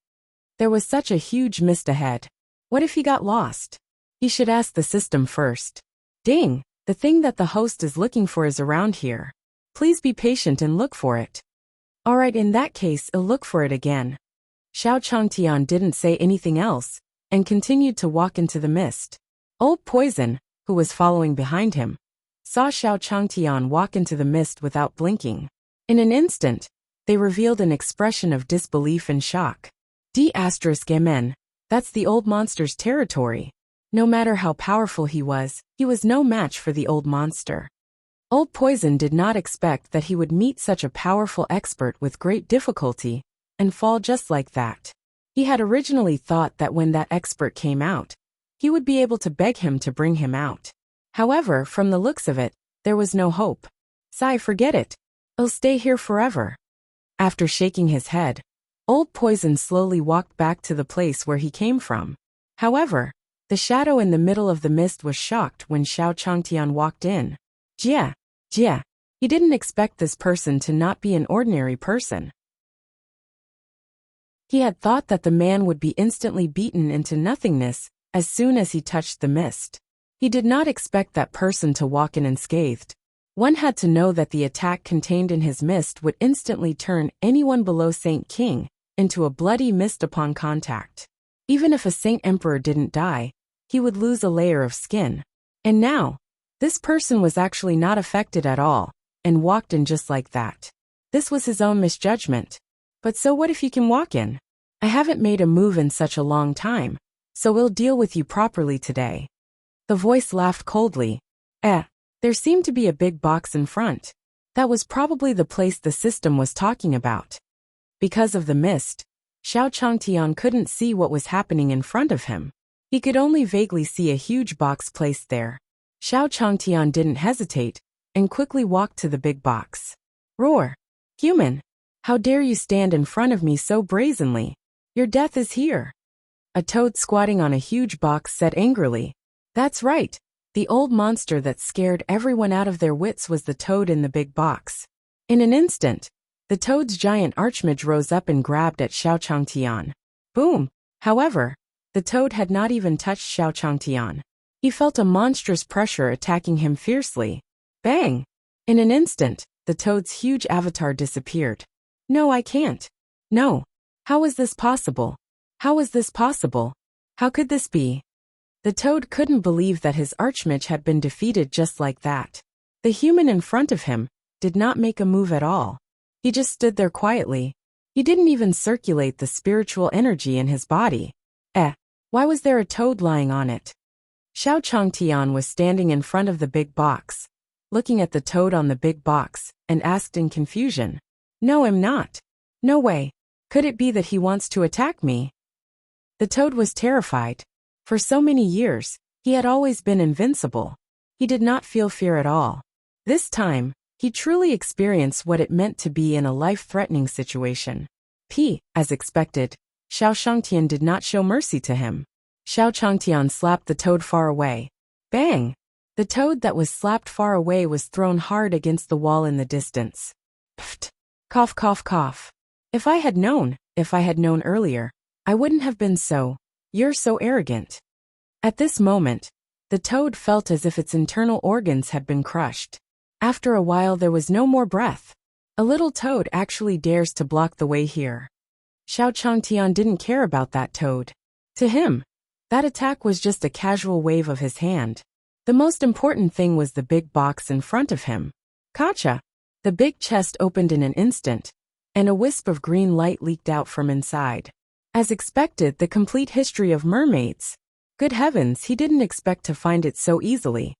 There was such a huge mist ahead. What if he got lost? He should ask the system first. Ding! The thing that the host is looking for is around here. Please be patient and look for it. Alright, in that case, I'll look for it again. Xiao Changtian didn't say anything else, and continued to walk into the mist. Old Poison, who was following behind him, saw Xiao Changtian walk into the mist without blinking. In an instant, they revealed an expression of disbelief and shock. D*MN, that's the old monster's territory. No matter how powerful he was no match for the old monster. Old Poison did not expect that he would meet such a powerful expert with great difficulty, and fall just like that. He had originally thought that when that expert came out, he would be able to beg him to bring him out. However, from the looks of it, there was no hope. Forget it. I'll stay here forever. After shaking his head, Old Poison slowly walked back to the place where he came from. However, the shadow in the middle of the mist was shocked when Xiao Changtian walked in. Jia. He didn't expect this person to not be an ordinary person. He had thought that the man would be instantly beaten into nothingness as soon as he touched the mist. He did not expect that person to walk in unscathed. One had to know that the attack contained in his mist would instantly turn anyone below Saint King into a bloody mist upon contact. Even if a Saint Emperor didn't die, he would lose a layer of skin. And now, this person was actually not affected at all, and walked in just like that. This was his own misjudgment. But so what if you can walk in? I haven't made a move in such a long time, so we'll deal with you properly today. The voice laughed coldly. There seemed to be a big box in front. That was probably the place the system was talking about. Because of the mist, Xiao Changtian couldn't see what was happening in front of him. He could only vaguely see a huge box placed there. Xiao Changtian didn't hesitate and quickly walked to the big box. Roar! Human! How dare you stand in front of me so brazenly? Your death is here. A toad squatting on a huge box said angrily. That's right. The old monster that scared everyone out of their wits was the toad in the big box. In an instant, the toad's giant archmage rose up and grabbed at Xiao Changtian. Boom! However, the toad had not even touched Xiao Changtian. He felt a monstrous pressure attacking him fiercely. Bang! In an instant, the toad's huge avatar disappeared. No, I can't. No. How is this possible? How is this possible? How could this be? The toad couldn't believe that his archmage had been defeated just like that. The human in front of him did not make a move at all. He just stood there quietly. He didn't even circulate the spiritual energy in his body. Why was there a toad lying on it? Xiao Changtian was standing in front of the big box, looking at the toad on the big box, and asked in confusion. No, I'm not. No way. Could it be that he wants to attack me? The toad was terrified. For so many years, he had always been invincible. He did not feel fear at all. This time, he truly experienced what it meant to be in a life-threatening situation. As expected, Xiao Changtian did not show mercy to him. Xiao Changtian slapped the toad far away. Bang! The toad that was slapped far away was thrown hard against the wall in the distance. Pft! Cough, cough, cough. If I had known earlier, I wouldn't have been so. You're so arrogant. At this moment, the toad felt as if its internal organs had been crushed. After a while there was no more breath. A little toad actually dares to block the way here. Xiao Changtian didn't care about that toad. To him, that attack was just a casual wave of his hand. The most important thing was the big box in front of him. Gotcha! The big chest opened in an instant, and a wisp of green light leaked out from inside. As expected, the complete history of mermaids. Good heavens, he didn't expect to find it so easily.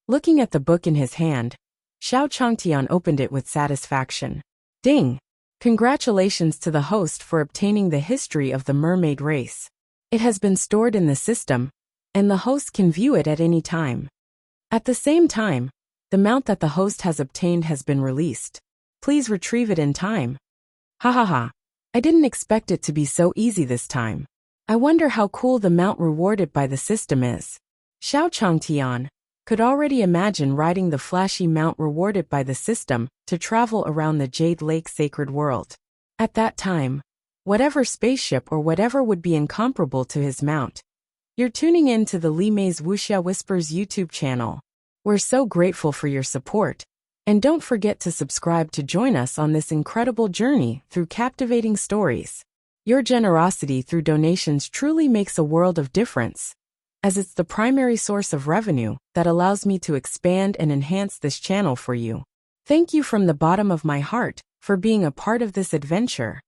Looking at the book in his hand, Xiao Changtian opened it with satisfaction. Ding! Congratulations to the host for obtaining the history of the mermaid race. It has been stored in the system, and the host can view it at any time. At the same time, the mount that the host has obtained has been released. Please retrieve it in time. Ha ha ha. I didn't expect it to be so easy this time. I wonder how cool the mount rewarded by the system is. Xiao Changtian could already imagine riding the flashy mount rewarded by the system to travel around the Jade Lake sacred world. At that time, whatever spaceship or whatever would be incomparable to his mount. You're tuning in to the Li Mei's Wuxia Whispers YouTube channel. We're so grateful for your support. And don't forget to subscribe to join us on this incredible journey through captivating stories. Your generosity through donations truly makes a world of difference, as it's the primary source of revenue that allows me to expand and enhance this channel for you. Thank you from the bottom of my heart for being a part of this adventure.